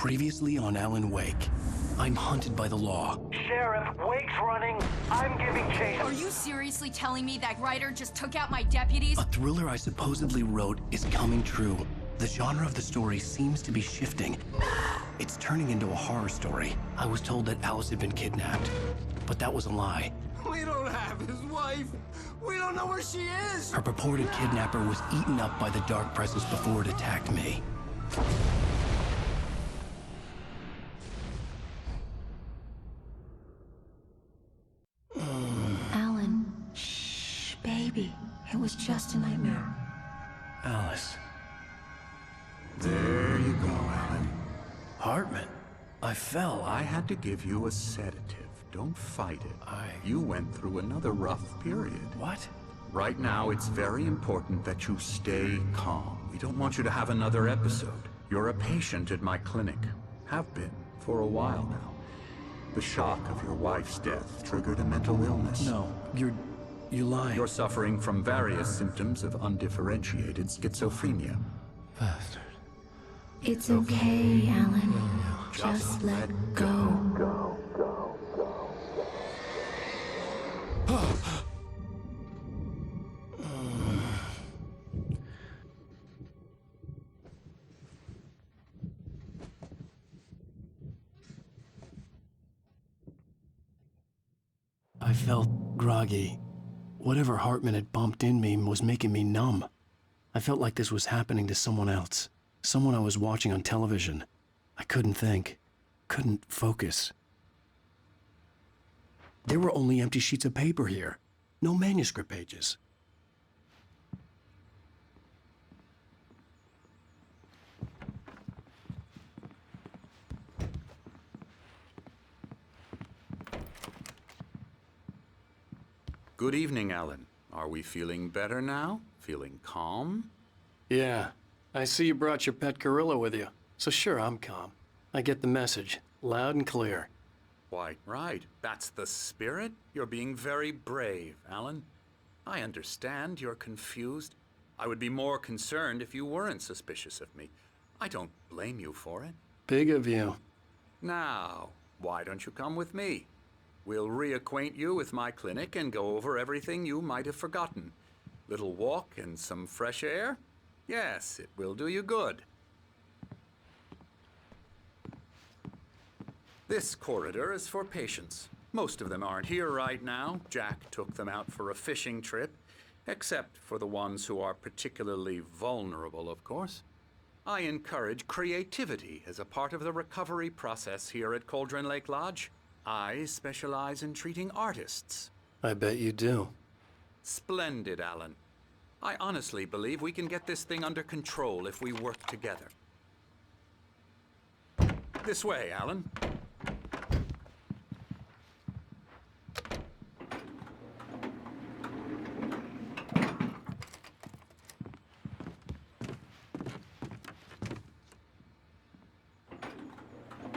Previously on Alan Wake, I'm hunted by the law. Sheriff, Wake's running. I'm giving chase. Are you seriously telling me that writer just took out my deputies? A thriller I supposedly wrote is coming true. The genre of the story seems to be shifting. It's turning into a horror story. I was told that Alice had been kidnapped, but that was a lie. We don't have his wife. We don't know where she is. Her purported kidnapper was eaten up by the dark presence before it attacked me. Alan, shh, baby. It was just a nightmare. Alice. There you go, Alan. Hartman. I fell. I had to give you a sedative. Don't fight it. You went through another rough period. What? Right now, it's very important that you stay calm. We don't want you to have another episode. You're a patient at my clinic. Have been for a while now. The shock of your wife's death triggered a mental illness. No, you're lying. You're suffering from various symptoms of undifferentiated schizophrenia. Bastard. It's okay, Alan. Just let go. I felt groggy. Whatever Hartman had bumped in me was making me numb. I felt like this was happening to someone else. Someone I was watching on television. I couldn't think. Couldn't focus. There were only empty sheets of paper here. No manuscript pages. Good evening, Alan. Are we feeling better now? Feeling calm? Yeah. I see you brought your pet gorilla with you. So sure, I'm calm. I get the message. Loud and clear. Why, right. That's the spirit. You're being very brave, Alan. I understand you're confused. I would be more concerned if you weren't suspicious of me. I don't blame you for it. Big of you. Now, why don't you come with me? We'll reacquaint you with my clinic and go over everything you might have forgotten. Little walk and some fresh air? Yes, it will do you good. This corridor is for patients. Most of them aren't here right now. Jack took them out for a fishing trip, except for the ones who are particularly vulnerable, of course. I encourage creativity as a part of the recovery process here at Cauldron Lake Lodge. I specialize in treating artists. I bet you do. Splendid, Alan. I honestly believe we can get this thing under control if we work together. This way, Alan.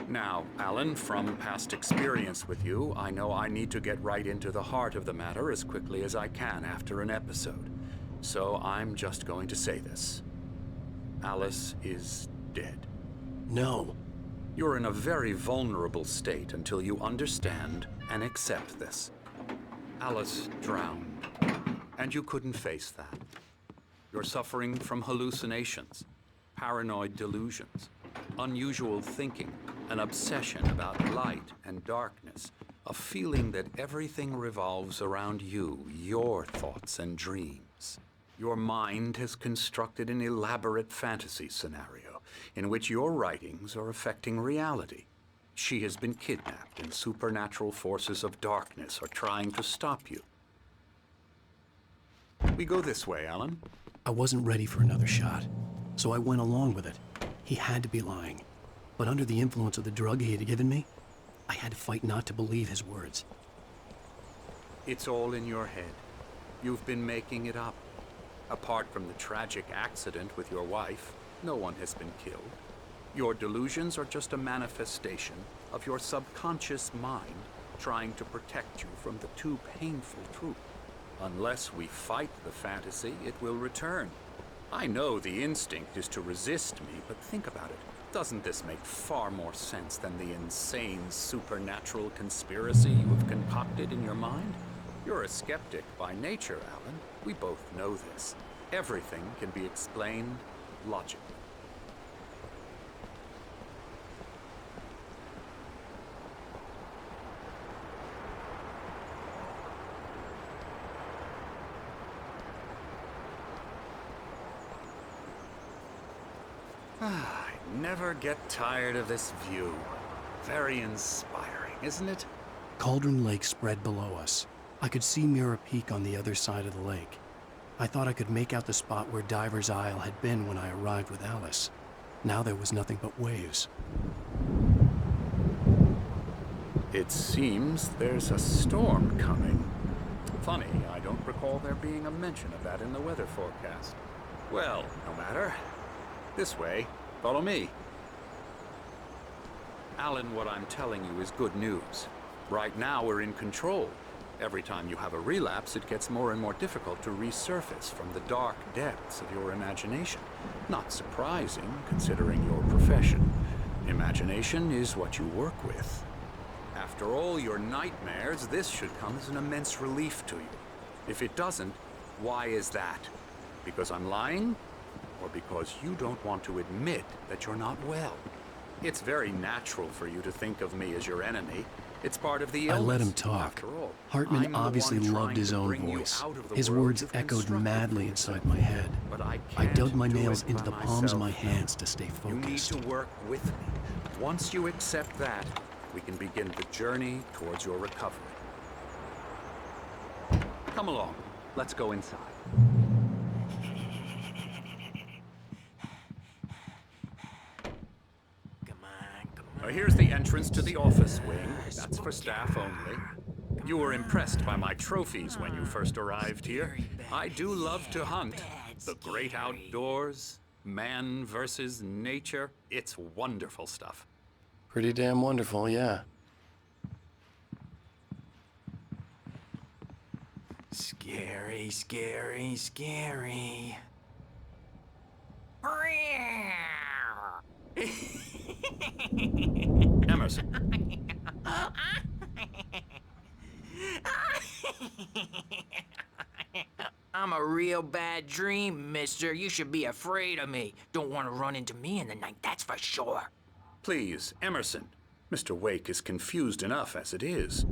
Now, Alan, from past experience with you, I know I need to get right into the heart of the matter as quickly as I can after an episode. So I'm just going to say this. Alice is dead. No. You're in a very vulnerable state until you understand and accept this. Alice drowned, and you couldn't face that. You're suffering from hallucinations, paranoid delusions, unusual thinking, an obsession about light and darkness, a feeling that everything revolves around you, your thoughts and dreams. Your mind has constructed an elaborate fantasy scenario in which your writings are affecting reality. She has been kidnapped and supernatural forces of darkness are trying to stop you. We go this way, Alan. I wasn't ready for another shot, so I went along with it. He had to be lying. But under the influence of the drug he had given me, I had to fight not to believe his words. It's all in your head. You've been making it up. Apart from the tragic accident with your wife, no one has been killed. Your delusions are just a manifestation of your subconscious mind trying to protect you from the too painful truth. Unless we fight the fantasy, it will return. I know the instinct is to resist me, but think about it. Doesn't this make far more sense than the insane supernatural conspiracy you have concocted in your mind? You're a skeptic by nature, Alan. We both know this. Everything can be explained logically. I never get tired of this view. Very inspiring, isn't it? Cauldron Lake spread below us. I could see Mirror Peak on the other side of the lake. I thought I could make out the spot where Diver's Isle had been when I arrived with Alice. Now there was nothing but waves. It seems there's a storm coming. Funny, I don't recall there being a mention of that in the weather forecast. Well, no matter. This way. Follow me. Alan, what I'm telling you is good news. Right now, we're in control. Every time you have a relapse, it gets more and more difficult to resurface from the dark depths of your imagination. Not surprising, considering your profession. Imagination is what you work with. After all your nightmares, this should come as an immense relief to you. If it doesn't, why is that? Because I'm lying? Or because you don't want to admit that you're not well? It's very natural for you to think of me as your enemy. It's part of the illness. I let him talk. After all, Hartman obviously loved his own voice. His words echoed madly inside my head. But I dug my can't do nails it into by the palms of myself. my hands to stay You need focused. to work with me. Once you accept that, we can begin the journey towards your recovery. Come along. Let's go inside. Here's the entrance to the office wing. That's for staff only. You were impressed by my trophies when you first arrived here. I do love to hunt. The great outdoors, man versus nature. It's wonderful stuff. Pretty damn wonderful, yeah. Scary, scary, scary. Emerson. I'm a real bad dream, mister. You should be afraid of me. Don't want to run into me in the night, that's for sure. Please, Emerson. Mr. Wake is confused enough as it is.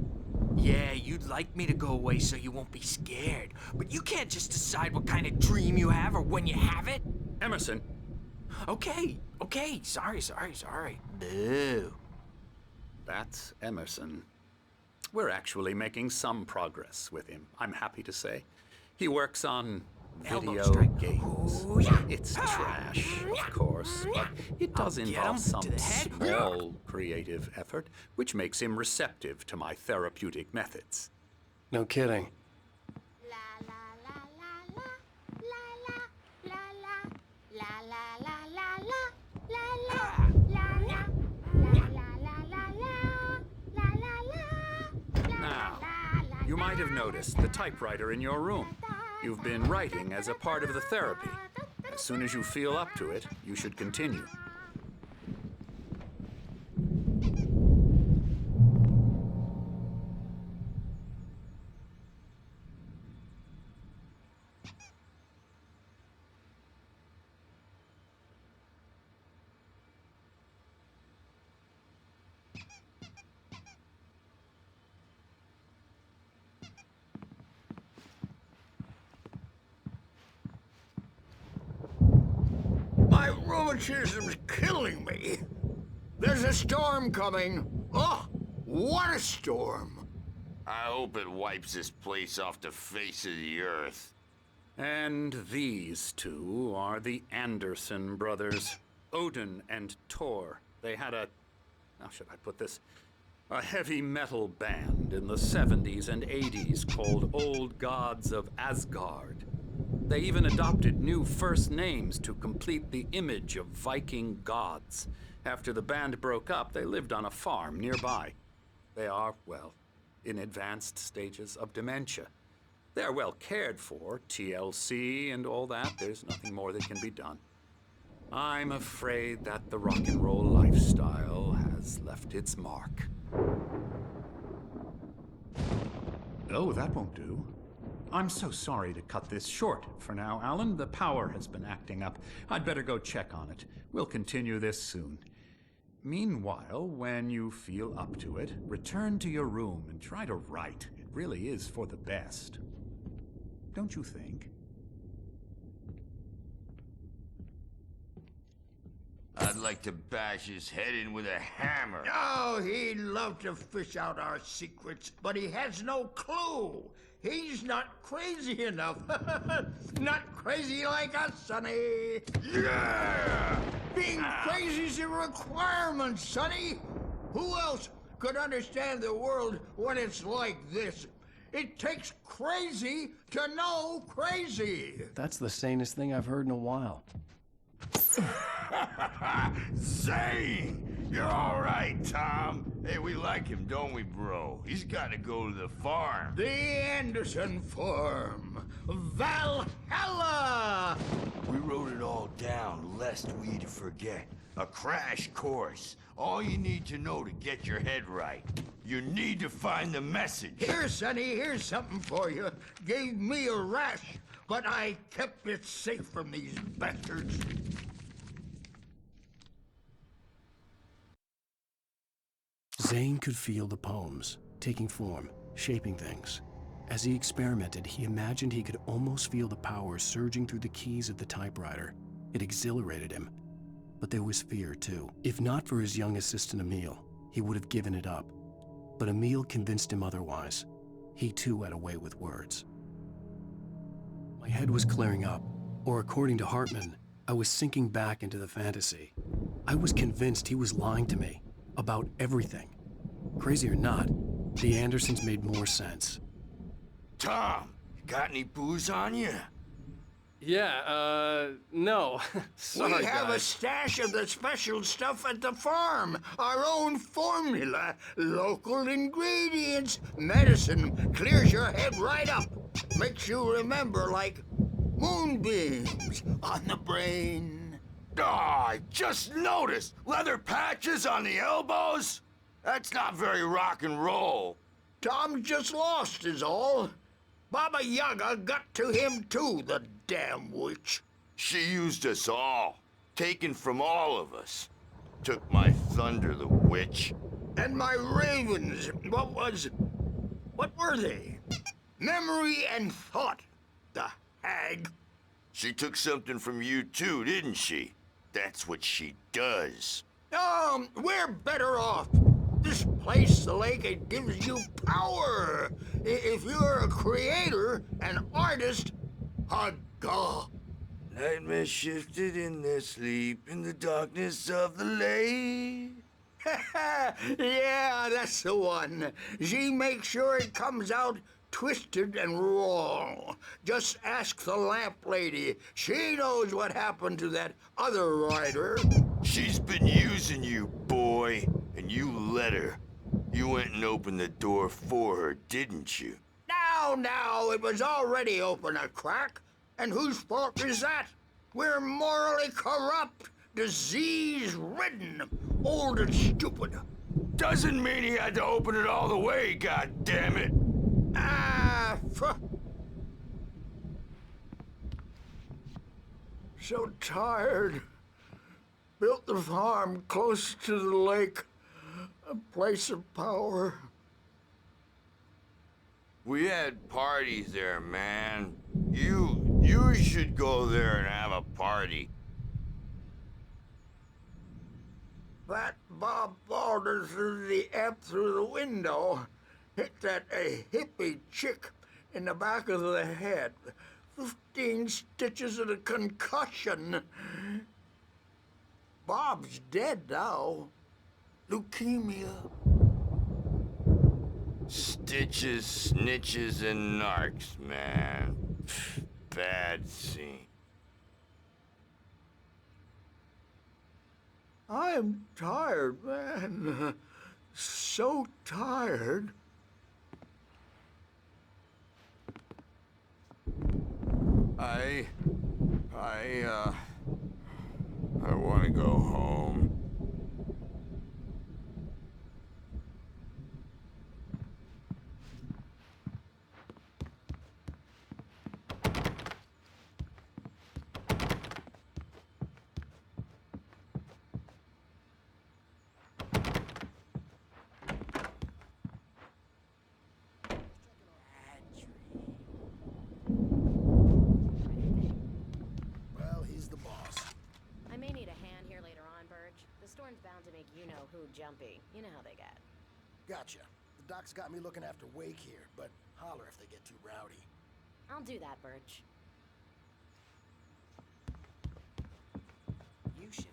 Yeah, you'd like me to go away so you won't be scared. But you can't just decide what kind of dream you have or when you have it. Emerson. Okay, sorry. Boo. That's Emerson. We're actually making some progress with him, I'm happy to say. He works on Elbow video strike. games. Ooh, yeah. It's trash, of course, but it does I'll get involve him some to the head. small creative effort, which makes him receptive to my therapeutic methods. No kidding. Now, you might have noticed the typewriter in your room. You've been writing as a part of the therapy. As soon as you feel up to it, you should continue. My rheumatism's killing me. There's a storm coming. Oh, what a storm. I hope it wipes this place off the face of the earth. And these two are the Anderson brothers, Odin and Tor. They had a, how should I put this? A heavy metal band in the 70s and 80s called Old Gods of Asgard. They even adopted new first names to complete the image of Viking gods. After the band broke up, they lived on a farm nearby. They are, well, in advanced stages of dementia. They're well cared for, TLC and all that. There's nothing more that can be done. I'm afraid that the rock and roll lifestyle has left its mark. Oh, that won't do. I'm so sorry to cut this short for now, Alan. The power has been acting up. I'd better go check on it. We'll continue this soon. Meanwhile, when you feel up to it, return to your room and try to write. It really is for the best. Don't you think? I'd like to bash his head in with a hammer. Oh, he'd love to fish out our secrets, but he has no clue. He's not crazy enough. Not crazy like us, Sonny. Yeah! Being crazy's a requirement, Sonny. Who else could understand the world when it's like this? It takes crazy to know crazy. That's the sanest thing I've heard in a while. Zane! You're all right, Tom. Hey, we like him, don't we, bro? He's got to go to the farm. The Anderson Farm. Valhalla! We wrote it all down, lest we forget. A crash course. All you need to know to get your head right. You need to find the message. Here, Sonny, here's something for you. Gave me a rash, but I kept it safe from these bastards. Zane could feel the poems, taking form, shaping things. As he experimented, he imagined he could almost feel the power surging through the keys of the typewriter. It exhilarated him. But there was fear, too. If not for his young assistant Emil, he would have given it up. But Emil convinced him otherwise. He too had a way with words. My head was clearing up, or according to Hartman, I was sinking back into the fantasy. I was convinced he was lying to me about everything. Crazy or not, the Andersons made more sense. Tom, got any booze on you? Yeah, no. Sorry, We have a stash of the special stuff at the farm. Our own formula. Local ingredients. Medicine clears your head right up. Makes you remember like moonbeams on the brain. Oh, I just noticed. Leather patches on the elbows? That's not very rock and roll. Tom just lost is all. Baba Yaga got to him too, the damn witch. She used us all. Taken from all of us. Took my thunder, the witch. And my ravens, what were they? Memory and thought, the hag. She took something from you too, didn't she? That's what she does. We're better off. This place, the lake, it gives you power. If you're a creator, an artist, a god. Nightmares shifted in their sleep in the darkness of the lake. Yeah, that's the one. She makes sure it comes out twisted and wrong. Just ask the lamp lady. She knows what happened to that other writer. She's been using you, boy, and you let her. You went and opened the door for her, didn't you? Now, it was already open a crack. And whose fault is that? We're morally corrupt, disease-ridden, old and stupid. Doesn't mean he had to open it all the way, goddammit. So tired. Built the farm close to the lake, a place of power. We had parties there, man. You should go there and have a party. That Bob Balder threw the amp through the window, hit that hippie chick in the back of the head. 15 stitches and a concussion. Bob's dead now. Leukemia. Stitches, snitches, and narcs, man. Bad scene. I'm tired, man. So tired. I want to go home. Well, he's the boss. I may need a hand here later on, Burge. The storm's bound to make you-know-who jumpy. You know how they get. Gotcha. The doc's got me looking after Wake here, but holler if they get too rowdy. I'll do that, Burge.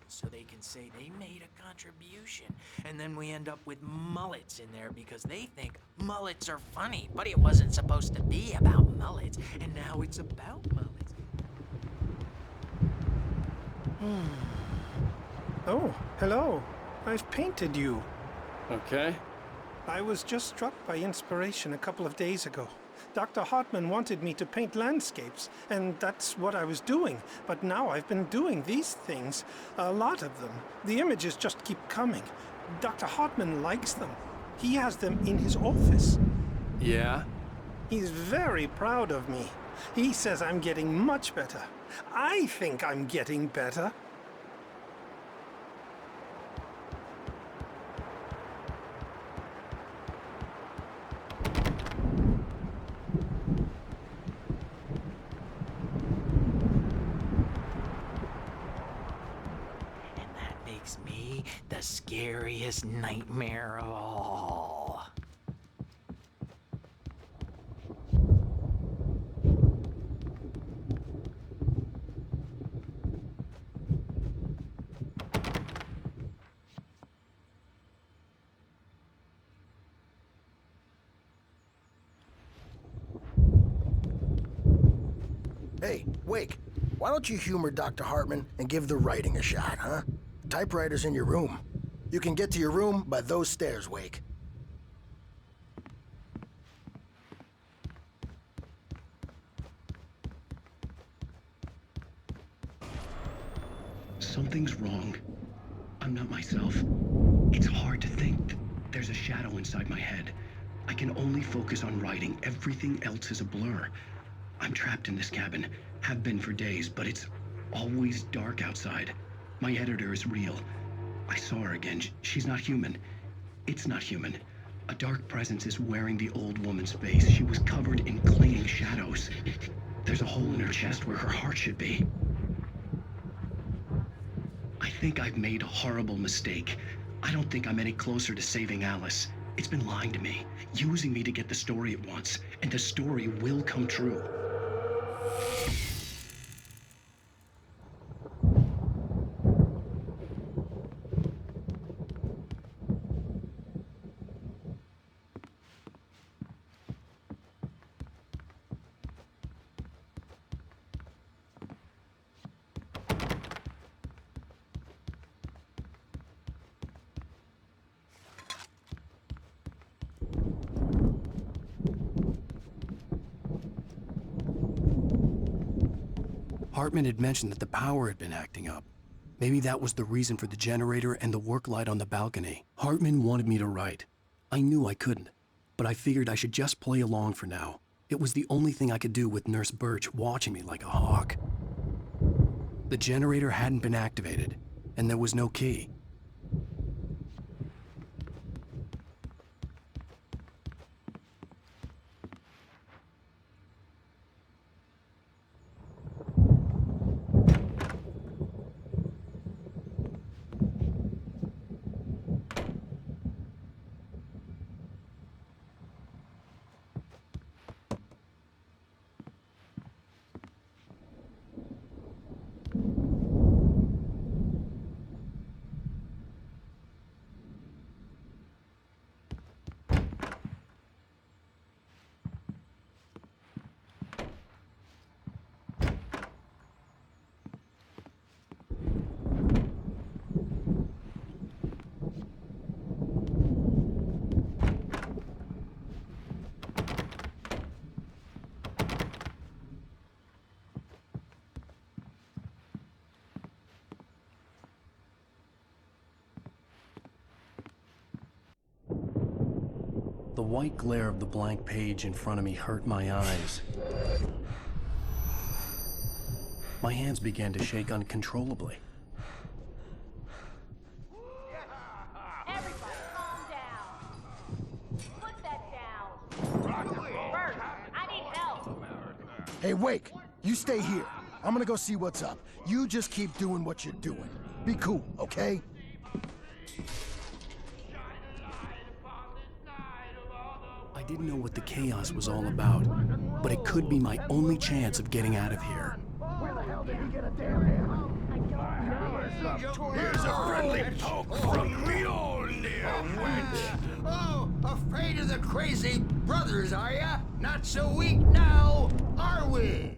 So they can say they made a contribution, and then we end up with mullets in there because they think mullets are funny, but it wasn't supposed to be about mullets, and now it's about mullets. Oh, hello. I've painted you. Okay. I was just struck by inspiration a couple of days ago. Dr. Hartman wanted me to paint landscapes, and that's what I was doing. But now I've been doing these things, a lot of them. The images just keep coming. Dr. Hartman likes them. He has them in his office. Yeah? He's very proud of me. He says I'm getting much better. I think I'm getting better. Me, the scariest nightmare of all. Hey, Wake, why don't you humor Dr. Hartman and give the writing a shot, huh? Typewriter's in your room. You can get to your room by those stairs, Wake. Something's wrong. I'm not myself. It's hard to think. There's a shadow inside my head. I can only focus on writing. Everything else is a blur. I'm trapped in this cabin. Have been for days, but it's always dark outside. My editor is real. I saw her again. She's not human. It's not human. A dark presence is wearing the old woman's face. She was covered in clinging shadows. There's a hole in her chest where her heart should be. I think I've made a horrible mistake. I don't think I'm any closer to saving Alice. It's been lying to me, using me to get the story it wants, and the story will come true. Hartman had mentioned that the power had been acting up. Maybe that was the reason for the generator and the work light on the balcony. Hartman wanted me to write. I knew I couldn't, but I figured I should just play along for now. It was the only thing I could do with Nurse Birch watching me like a hawk. The generator hadn't been activated, and there was no key. The white glare of the blank page in front of me hurt my eyes. My hands began to shake uncontrollably. Everybody, calm down. Put that down. Bert, I need help. Hey, Wake, you stay here. I'm gonna go see what's up. You just keep doing what you're doing. Be cool, okay? I didn't know what the chaos was all about, but it could be my only chance of getting out of here. Where the hell did he get a damn hammer? Here's a friendly poke from Mjolnir, wench. Oh, afraid of the crazy brothers, are ya? Not so weak now, are we?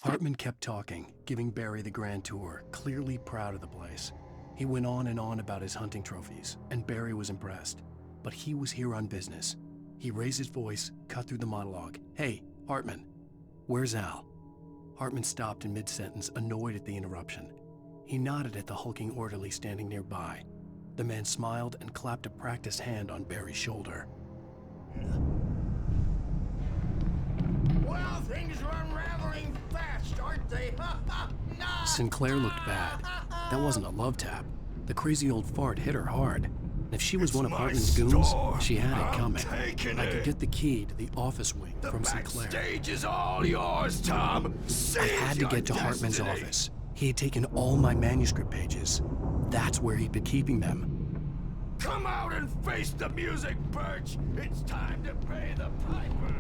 Hartman kept talking, giving Barry the grand tour, clearly proud of the place. He went on and on about his hunting trophies, and Barry was impressed. But he was here on business. He raised his voice, cut through the monologue. Hey, Hartman, where's Al? Hartman stopped in mid-sentence, annoyed at the interruption. He nodded at the hulking orderly standing nearby. The man smiled and clapped a practiced hand on Barry's shoulder. Well, things are unraveling fast, aren't they? No. Sinclair looked bad. That wasn't a love tap. The crazy old fart hit her hard. If she was one of Hartman's goons, she had it coming. I could get the key to the office wing from Sinclair. The backstage is all yours, Tom. I had to get to Hartman's office. He had taken all my manuscript pages. That's where he'd been keeping them. Come out and face the music, Birch. It's time to pay the piper.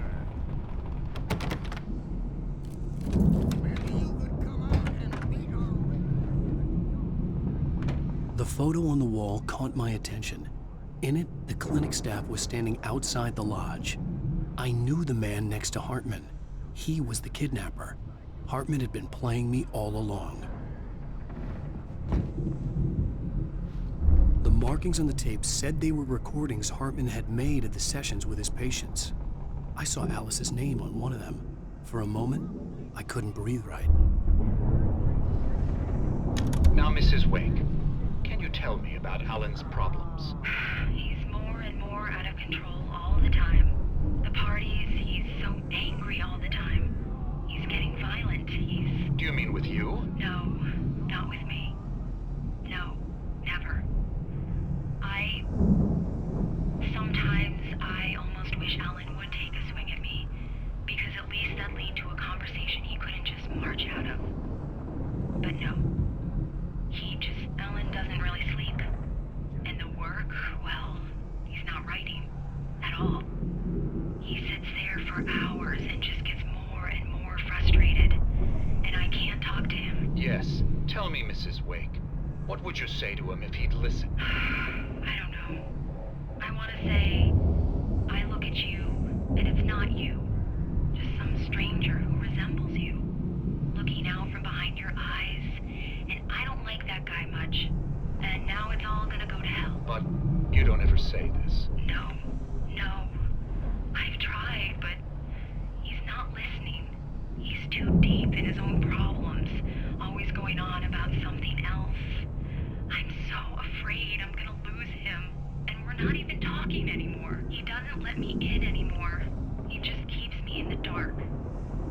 Maybe you could come out and beat our... The photo on the wall caught my attention. In it, the clinic staff was standing outside the lodge. I knew the man next to Hartman. He was the kidnapper. Hartman had been playing me all along. The markings on the tape said they were recordings Hartman had made at the sessions with his patients. I saw Alice's name on one of them. For a moment, I couldn't breathe right. Now, Mrs. Wake, can you tell me about Alan's problems? He's more and more out of control all the time. The parties, he's so angry all the time. He's getting violent. Do you mean with you? No, not with me. No, never. Sometimes I almost wish Alan would take a swing at me, because at least that'd lead to a conversation he couldn't just march out of. But no. Alan doesn't really sleep. And the work, well, he's not writing at all. He sits there for hours and just gets more and more frustrated. And I can't talk to him. Yes. Tell me, Mrs. Wake. What would you say to him if he'd listen? I don't know. I want to say, I look at you, and it's not you. Just some stranger who resembles you. Looking out from behind your eyes, and I don't like that guy much. And now it's all gonna go to hell. But you don't ever say this. No. I've tried, but he's not listening. He's too deep in his own problems, always going on about something else. I'm so afraid I'm gonna lose him, and we're not even talking anymore. He doesn't let me in anymore. He just keeps me in the dark.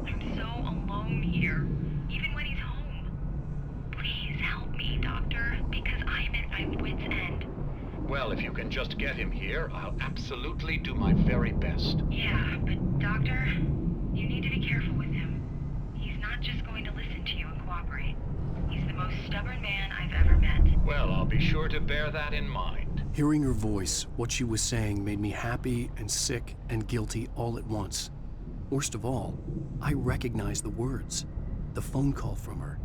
I'm so alone here, even when he's home. Please help me, Doctor, because I'm at my wit's end. Well, if you can just get him here, I'll absolutely do my very best. Yeah, but Doctor, you need to be careful with him. He's not just going to listen to you and cooperate. He's the most stubborn man I've ever met. Well, I'll be sure to bear that in mind. Hearing her voice, what she was saying made me happy and sick and guilty all at once. Worst of all, I recognized the words. The phone call from her.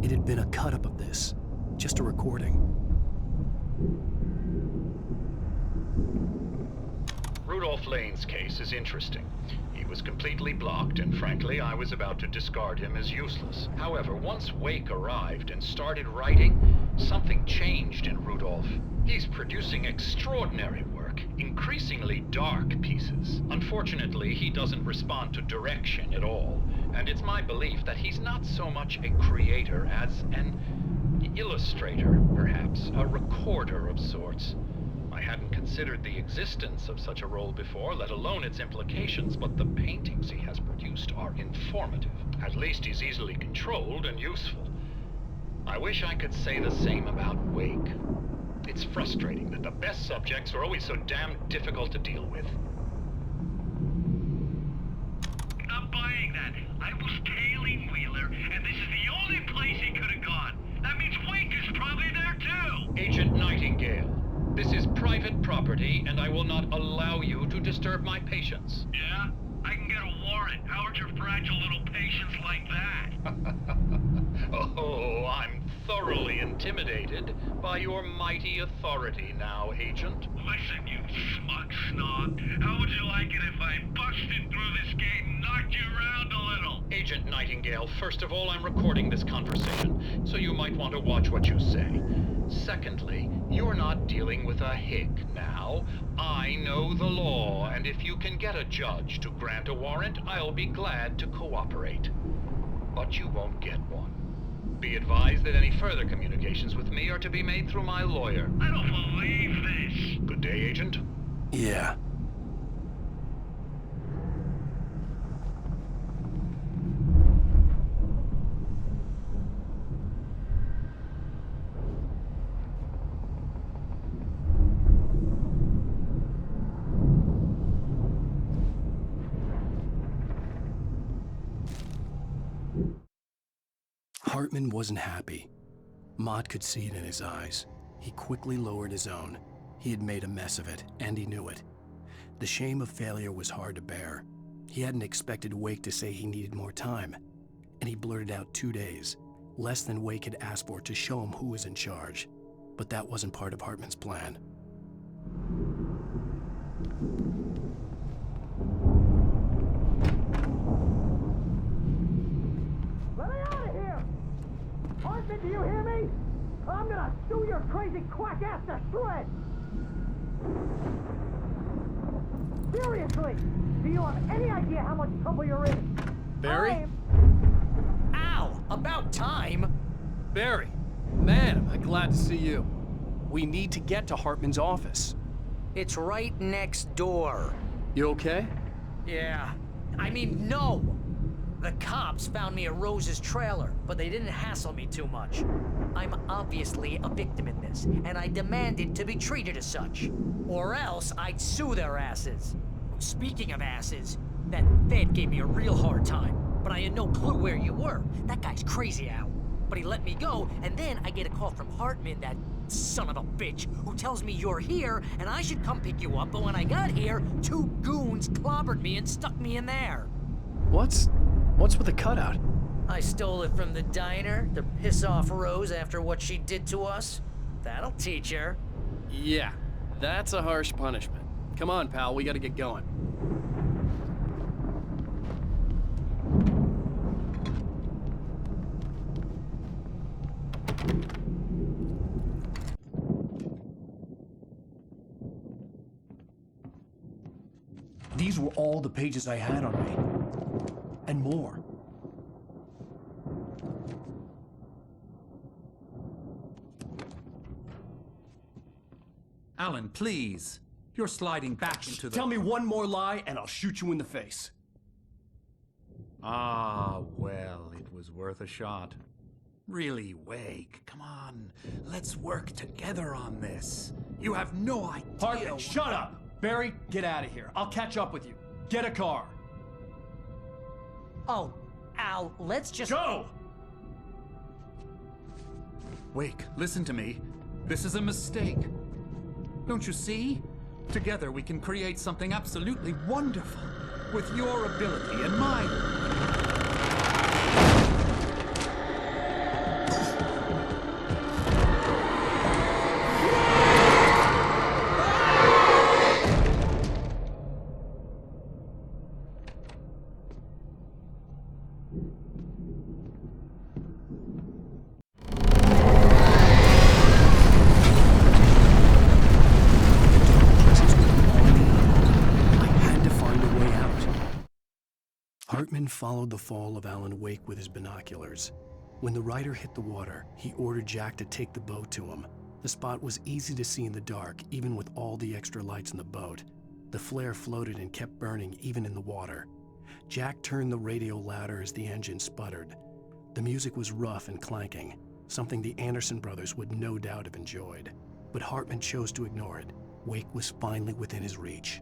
It had been a cut-up of this. Just a recording. Rudolph Lane's case is interesting. He was completely blocked, and frankly, I was about to discard him as useless. However, once Wake arrived and started writing, something changed in Rudolph. He's producing extraordinary work, increasingly dark pieces. Unfortunately, he doesn't respond to direction at all, and it's my belief that he's not so much a creator as an illustrator, perhaps, a recorder of sorts. I hadn't considered the existence of such a role before, let alone its implications, but the paintings he has produced are informative. At least he's easily controlled and useful. I wish I could say the same about Wake. It's frustrating that the best subjects are always so damn difficult to deal with. Not buying that. I was tailing Wheeler, and this is the only place he could have gone. That means Wake is probably there too! Agent Nightingale, this is private property, and I will not allow you to disturb my patients. Yeah? I can get a warrant. How would your fragile little patience like that? Oh, I'm thoroughly intimidated by your mighty authority now, Agent. Listen, you smug snob. How would you like it if I busted through this gate and knocked you around a little? Agent Nightingale, first of all, I'm recording this conversation, so you might want to watch what you say. Secondly, you're not dealing with a hick now. I know the law, and if you can get a judge to grant a warrant, I'll be glad to cooperate. But you won't get one. Be advised that any further communications with me are to be made through my lawyer. I don't believe this. Good day, Agent. Yeah. Hartman wasn't happy. Mott could see it in his eyes. He quickly lowered his own. He had made a mess of it, and he knew it. The shame of failure was hard to bear. He hadn't expected Wake to say he needed more time, and he blurted out 2 days, less than Wake had asked for to show him who was in charge. But that wasn't part of Hartman's plan. Let me out of here! Hartman, do you hear me? I'm gonna chew your crazy quack ass to shreds! Seriously, do you have any idea how much trouble you're in? Barry? Ow! About time! Barry, man, am I glad to see you. We need to get to Hartman's office. It's right next door. You okay? Yeah. I mean, no! The cops found me at Rose's trailer, but they didn't hassle me too much. I'm obviously a victim in this, and I demanded to be treated as such. Or else I'd sue their asses. Speaking of asses, that Fed gave me a real hard time, but I had no clue where you were. That guy's crazy, Al. But he let me go, and then I get a call from Hartman, that son of a bitch, who tells me you're here, and I should come pick you up, but when I got here, 2 goons clobbered me and stuck me in there. What's with the cutout? I stole it from the diner to piss off Rose after what she did to us. That'll teach her. Yeah, that's a harsh punishment. Come on, pal, we gotta get going. These were all the pages I had on me. And more. Alan, please. You're sliding back into the... Tell me one more lie and I'll shoot you in the face. Ah, well, it was worth a shot. Really, Wake, come on. Let's work together on this. You have no idea... Hartman, shut up! Barry, get out of here. I'll catch up with you. Get a car. Oh, Al, let's just... Go! Wake, listen to me. This is a mistake. Don't you see? Together we can create something absolutely wonderful. With your ability and mine. Hartman followed the fall of Alan Wake with his binoculars. When the rider hit the water, he ordered Jack to take the boat to him. The spot was easy to see in the dark, even with all the extra lights in the boat. The flare floated and kept burning even in the water. Jack turned the radio louder as the engine sputtered. The music was rough and clanking, something the Anderson brothers would no doubt have enjoyed. But Hartman chose to ignore it. Wake was finally within his reach.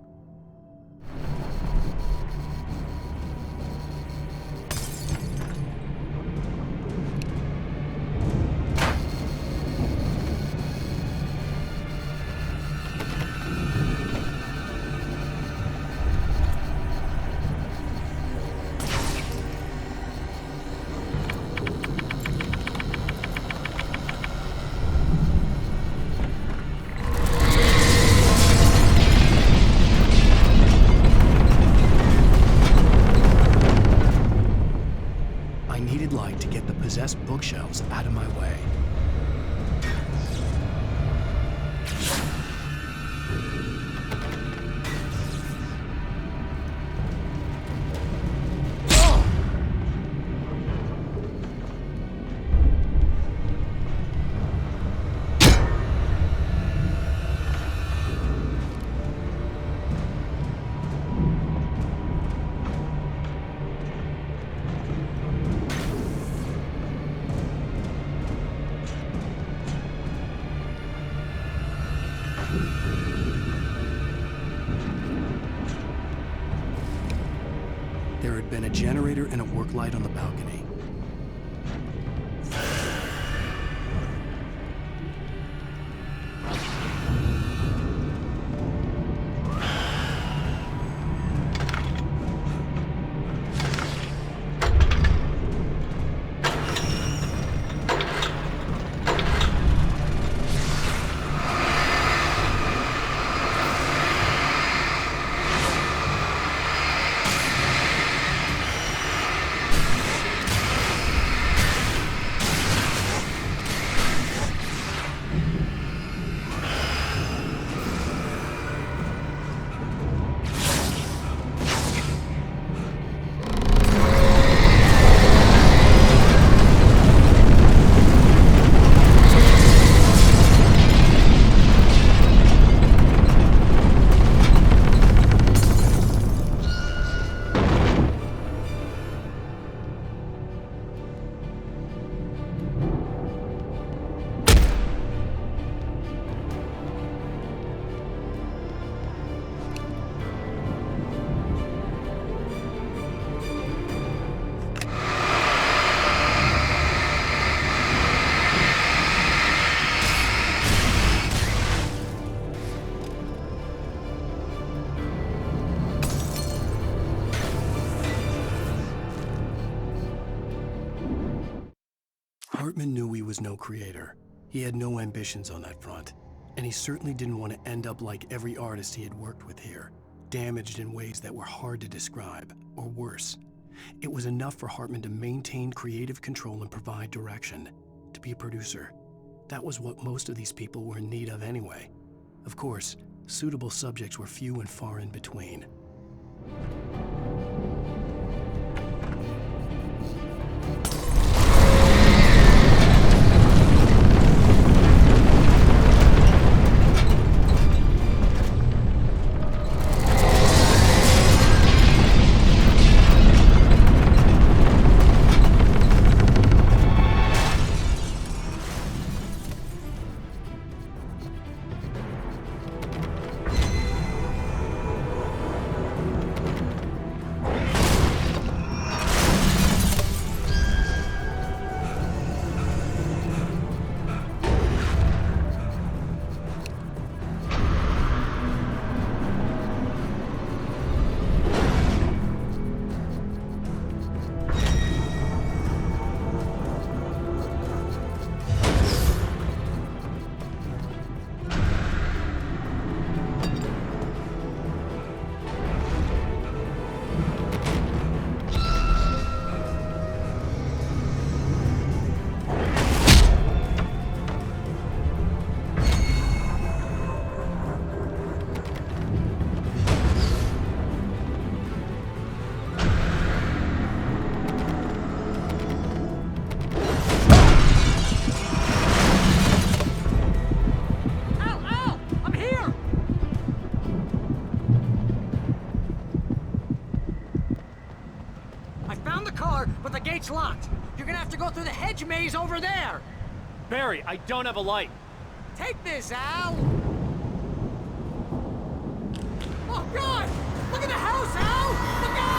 Possessed bookshelves out of my way. There had been a generator and a work light on the balcony. Hartman knew he was no creator. He had no ambitions on that front, and he certainly didn't want to end up like every artist he had worked with here, damaged in ways that were hard to describe, or worse. It was enough for Hartman to maintain creative control and provide direction, to be a producer. That was what most of these people were in need of anyway. Of course, suitable subjects were few and far in between. gate's locked. You're gonna have to go through the hedge maze over there. Barry, I don't have a light. Take this, Al! Oh, God! Look at the house, Al! Look out!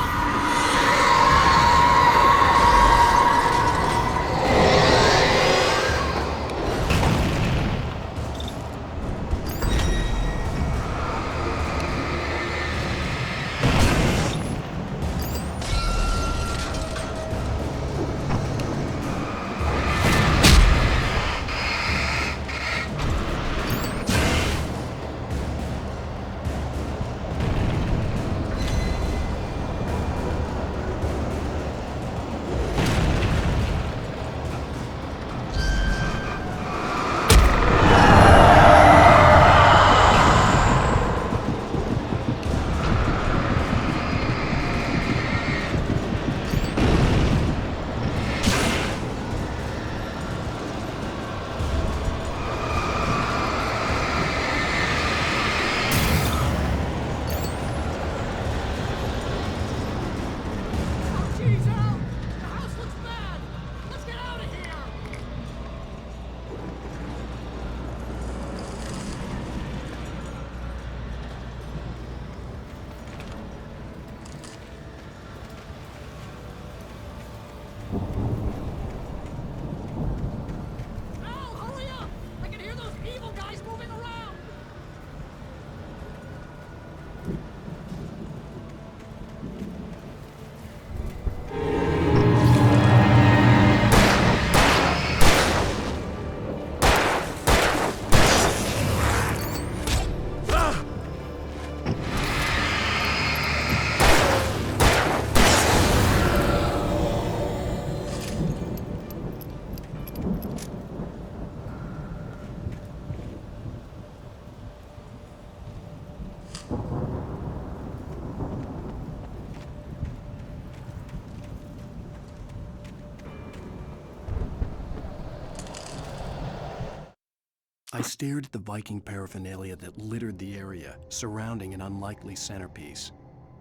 I stared at the Viking paraphernalia that littered the area, surrounding an unlikely centerpiece.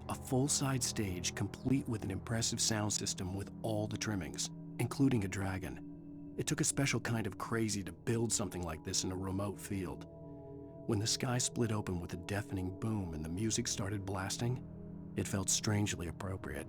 A full-size stage complete with an impressive sound system with all the trimmings, including a dragon. It took a special kind of crazy to build something like this in a remote field. When the sky split open with a deafening boom and the music started blasting, it felt strangely appropriate.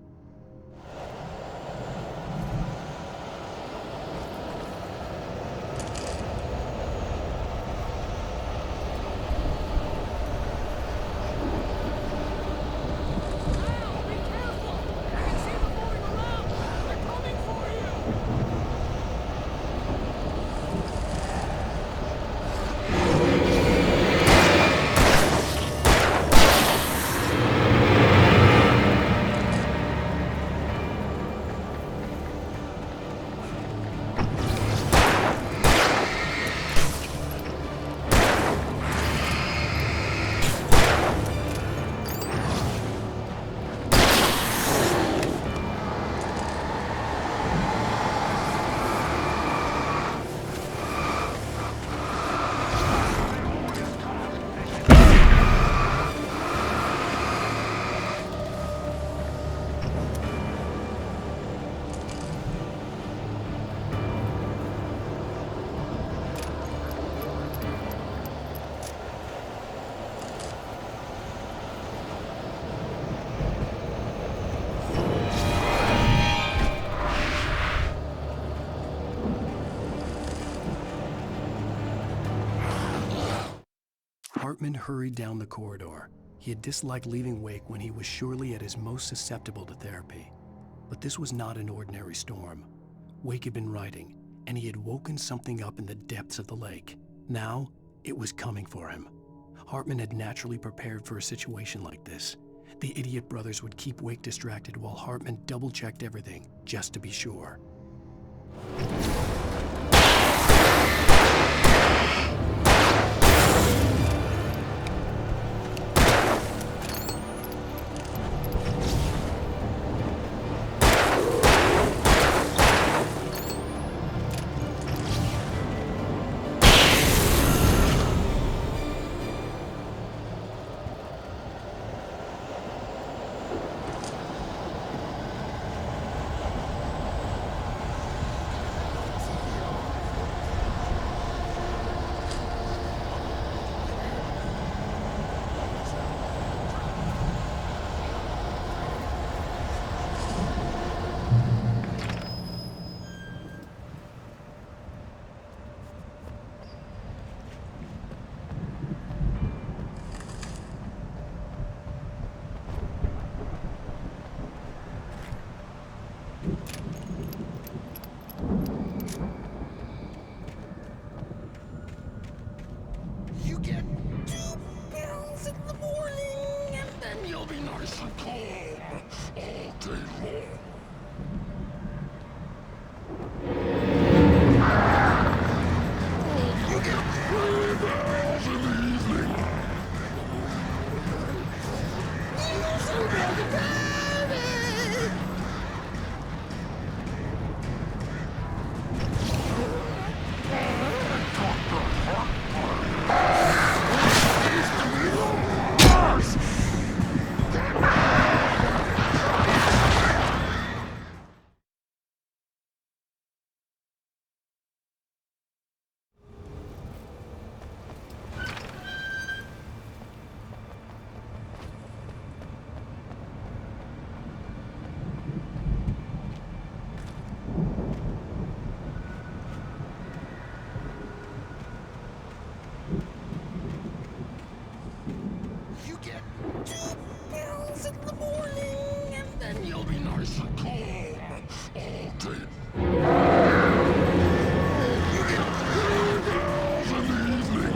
Hartman hurried down the corridor. He had disliked leaving Wake when he was surely at his most susceptible to therapy. But this was not an ordinary storm. Wake had been writing, and he had woken something up in the depths of the lake. Now, it was coming for him. Hartman had naturally prepared for a situation like this. The idiot brothers would keep Wake distracted while Hartman double-checked everything, just to be sure. then you'll be nice and calm all day long. You get 3 bells in the evening. You seem like a baby. You get 2 pills in the morning, and then you'll be nice and calm all day. You get 3 bells in the evening.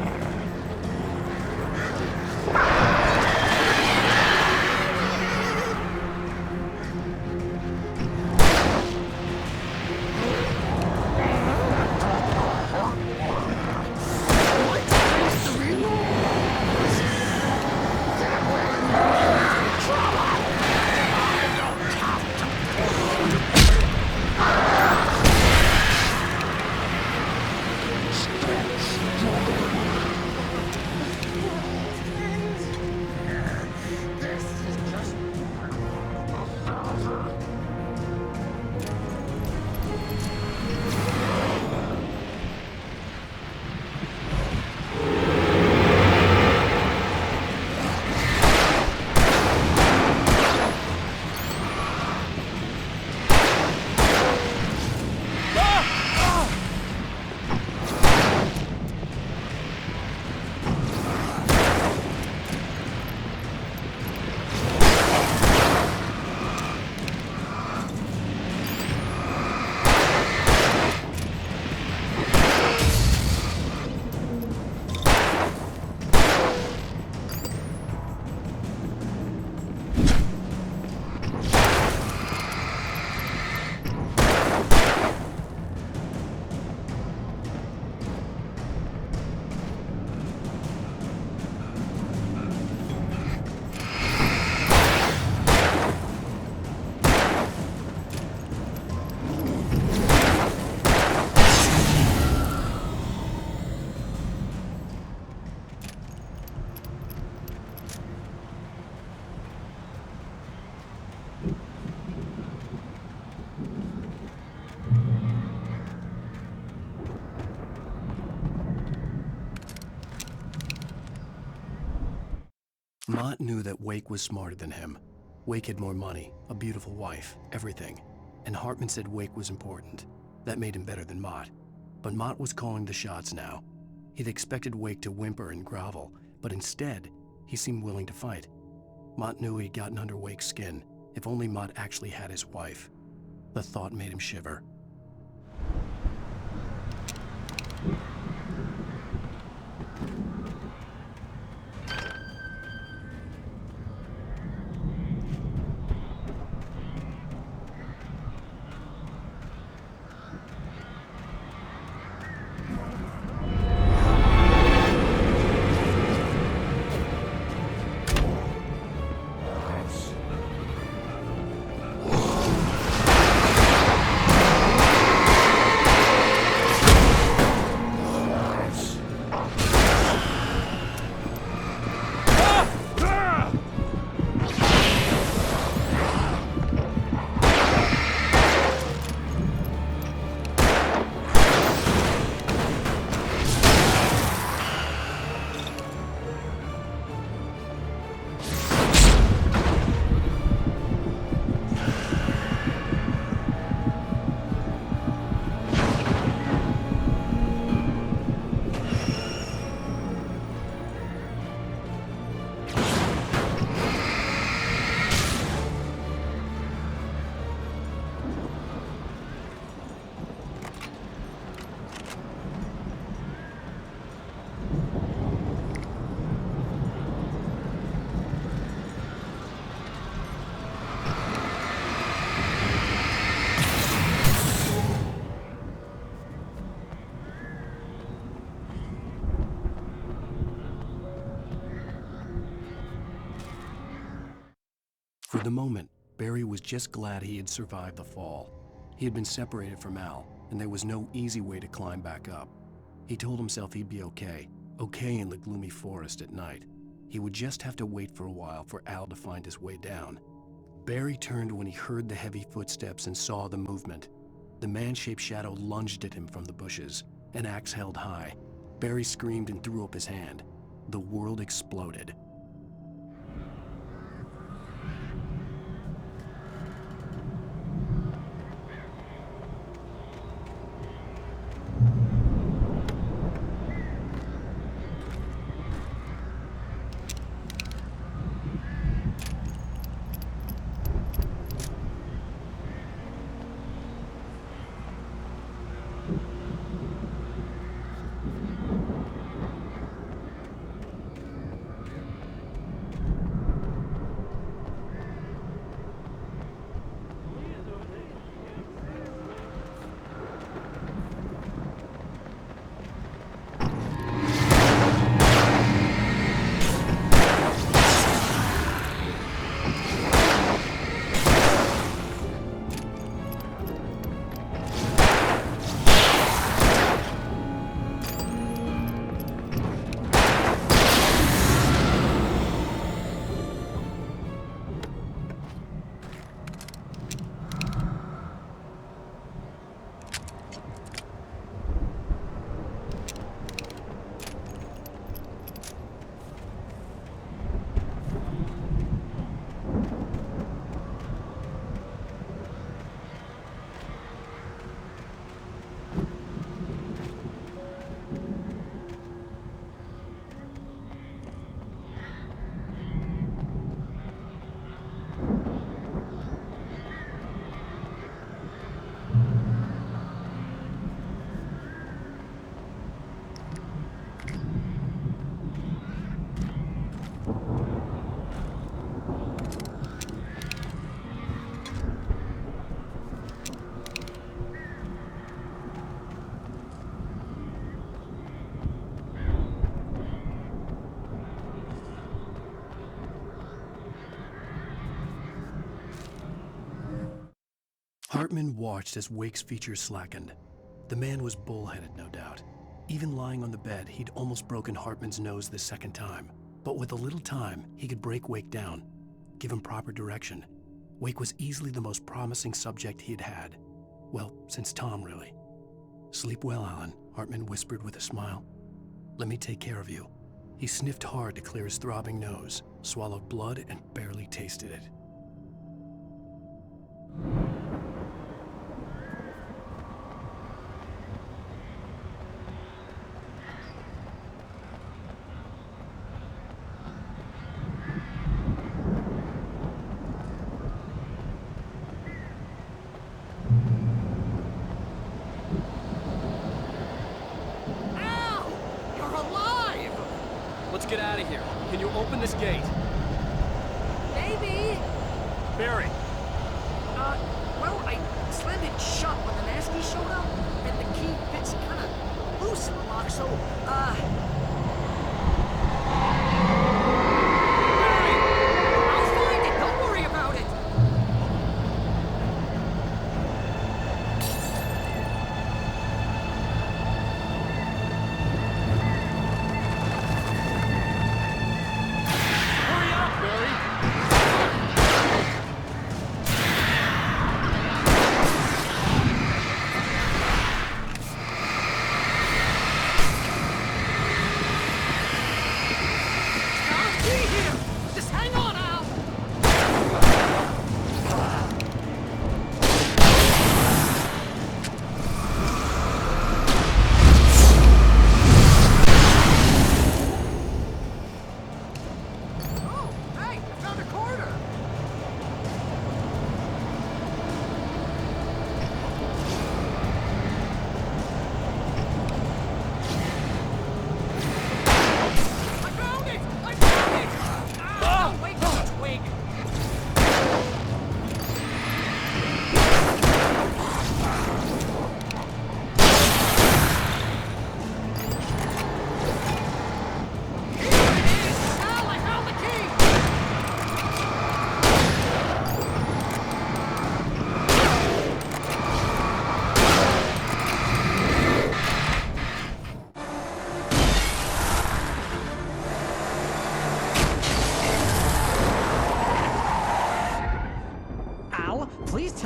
Mott knew that Wake was smarter than him. Wake had more money, a beautiful wife, everything. And Hartman said Wake was important. That made him better than Mott. But Mott was calling the shots now. He'd expected Wake to whimper and grovel, but instead, he seemed willing to fight. Mott knew he'd gotten under Wake's skin. If only Mott actually had his wife. The thought made him shiver. For the moment, Barry was just glad he had survived the fall. He had been separated from Al, and there was no easy way to climb back up. He told himself he'd be okay in the gloomy forest at night. He would just have to wait for a while for Al to find his way down. Barry turned when he heard the heavy footsteps and saw the movement. The man-shaped shadow lunged at him from the bushes, an axe held high. Barry screamed and threw up his hand. The world exploded. Hartman watched as Wake's features slackened. The man was bullheaded, no doubt. Even lying on the bed, he'd almost broken Hartman's nose the second time. But with a little time, he could break Wake down, give him proper direction. Wake was easily the most promising subject he'd had. Well, since Tom, really. "Sleep well, Alan," Hartman whispered with a smile. "Let me take care of you." He sniffed hard to clear his throbbing nose, swallowed blood, and barely tasted it. Let's get out of here. Can you open this gate? Maybe. Barry. Well, I slammed it shut when the nasty showed up, and the key fits kind of loose in the lock, so, I'll find it. Don't worry about it. Hurry up, Barry!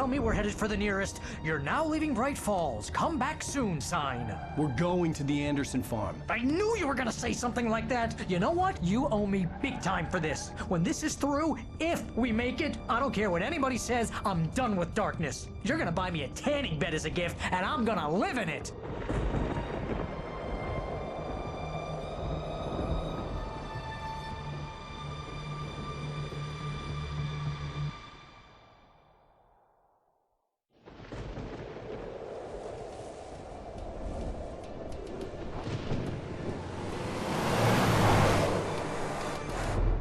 tell me we're headed for the nearest "You're now leaving Bright Falls. Come back soon" sign. We're going to the Anderson farm. I knew you were gonna say something like that. You know what? You owe me big time for this. When this is through, if we make it, I don't care what anybody says, I'm done with darkness. You're gonna buy me a tanning bed as a gift, and I'm gonna live in it.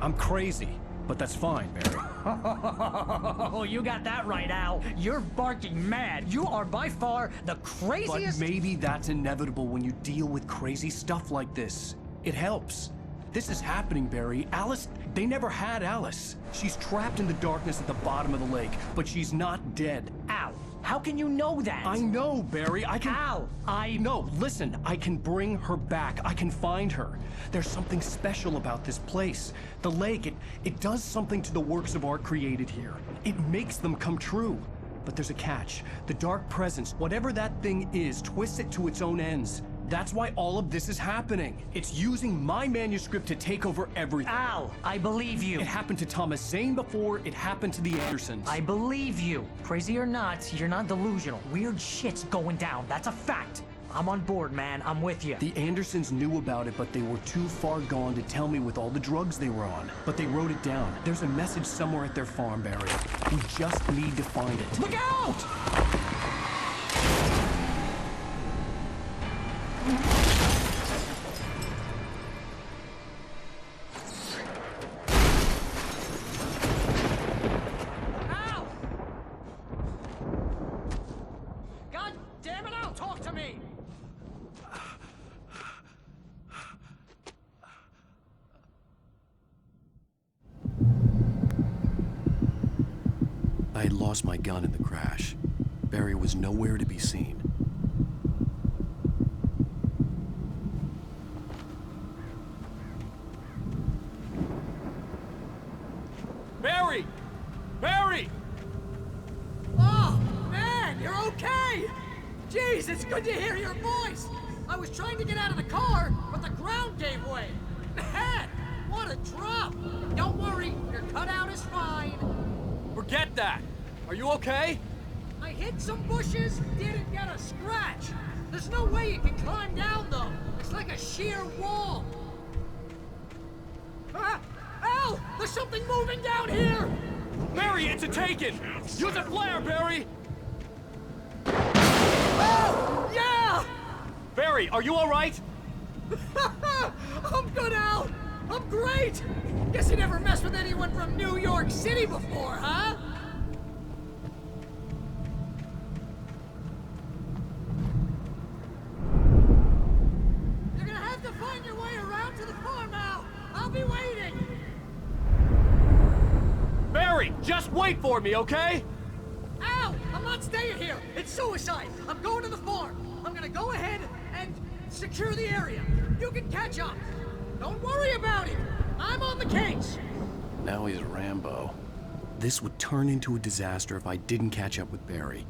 I'm crazy, but that's fine, Barry. Oh, you got that right, Al. You're barking mad. You are by far the craziest... But maybe that's inevitable when you deal with crazy stuff like this. It helps. This is happening, Barry. Alice, they never had Alice. She's trapped in the darkness at the bottom of the lake, but she's not dead. Al, how can you know that? I know, Barry. I can... Al, No, listen. I can bring her back. I can find her. There's something special about this place. The lake, it does something to the works of art created here. It makes them come true. But there's a catch. The dark presence, whatever that thing is, twists it to its own ends. That's why all of this is happening. It's using my manuscript to take over everything. Al, I believe you. It happened to Thomas Zane before, it happened to the Andersons. I believe you. Crazy or not, you're not delusional. Weird shit's going down. That's a fact. I'm on board, man. I'm with you. The Andersons knew about it, but they were too far gone to tell me with all the drugs they were on. But they wrote it down. There's a message somewhere at their farm, Barry. We just need to find it. Look out! I had lost my gun in the crash. Barry was nowhere to be seen. Barry! Barry! Oh, man, you're okay! Jeez, it's good to hear your voice! I was trying to get out of the car, but the ground gave way. Man, what a drop! Don't worry, your cutout is fine. Forget that! Are you okay? I hit some bushes, didn't get a scratch. There's no way you can climb down, though. It's like a sheer wall. Ah! Al! There's something moving down here! Barry, it's a taken! Use a flare, Barry! Oh! Yeah! Barry, are you alright? I'm good, Al! I'm great! Guess you never messed with anyone from New York City before, huh? You're gonna have to find your way around to the farm, Al! I'll be waiting! Barry, just wait for me, okay? Al! I'm not staying here! It's suicide! I'm going to the farm! I'm gonna go ahead and secure the area. You can catch up. Don't worry about it. I'm on the case. Now he's Rambo. This would turn into a disaster if I didn't catch up with Barry.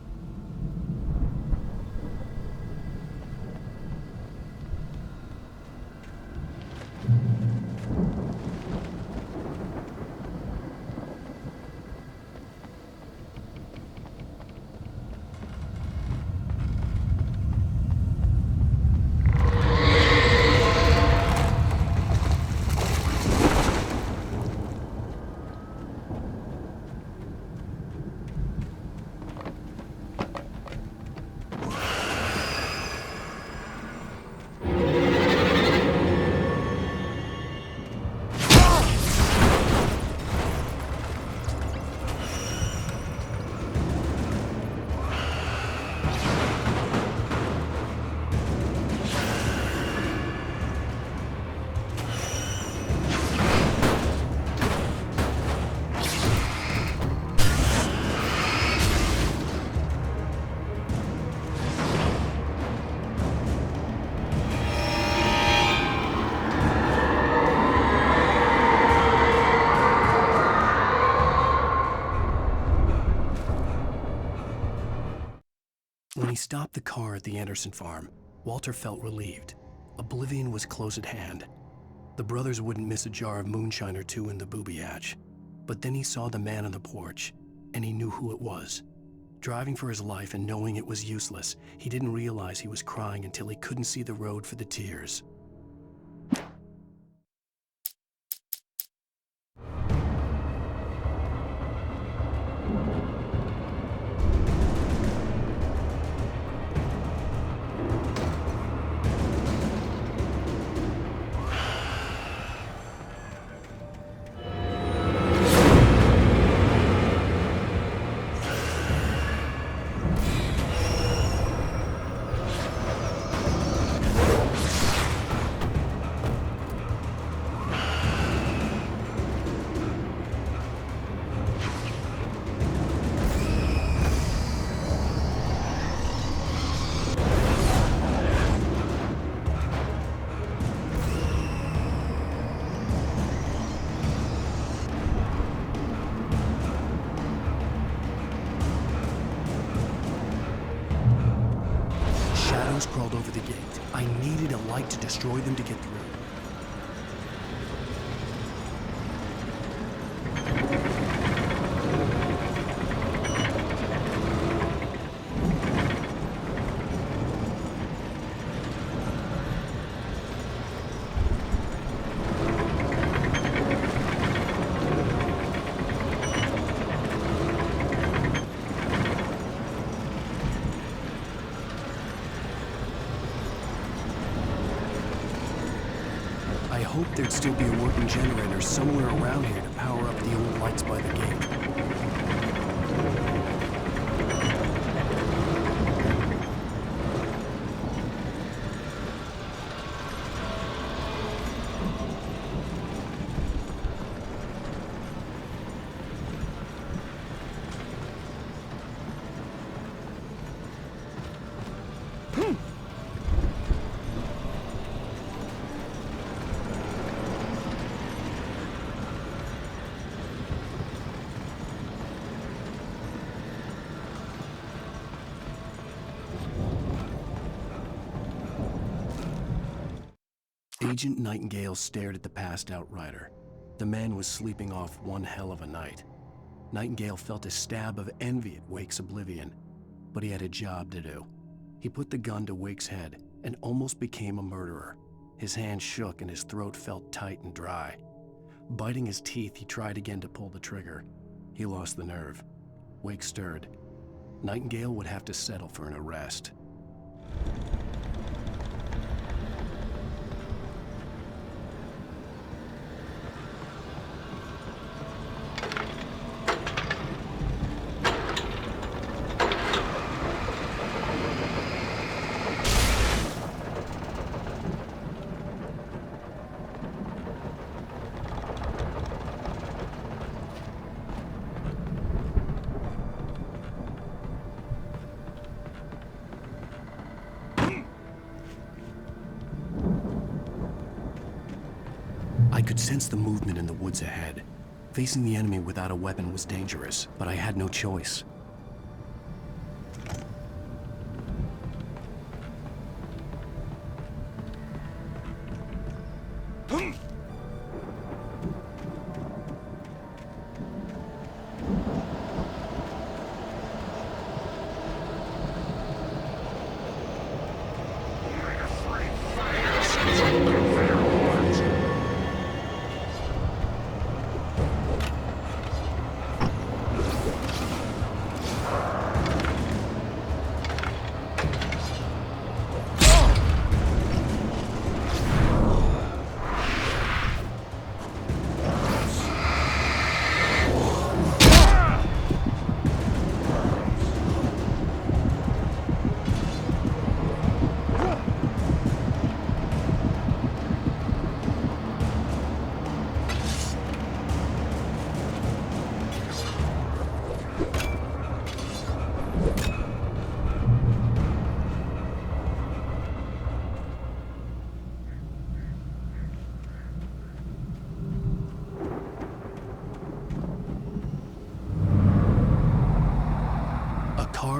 When he stopped the car at the Anderson farm, Walter felt relieved. Oblivion was close at hand. The brothers wouldn't miss a jar of moonshine or two in the booby hatch. But then he saw the man on the porch, and he knew who it was. Driving for his life and knowing it was useless, he didn't realize he was crying until he couldn't see the road for the tears. Crawled over the gate. I needed a light to destroy them to get through. I hoped there'd still be a working generator somewhere around here to power up the old lights by the gate. Agent Nightingale stared at the passed-out rider. The man was sleeping off one hell of a night. Nightingale felt a stab of envy at Wake's oblivion, but he had a job to do. He put the gun to Wake's head and almost became a murderer. His hand shook and his throat felt tight and dry. Biting his teeth, he tried again to pull the trigger. He lost the nerve. Wake stirred. Nightingale would have to settle for an arrest. I could sense the movement in the woods ahead. Facing the enemy without a weapon was dangerous, but I had no choice.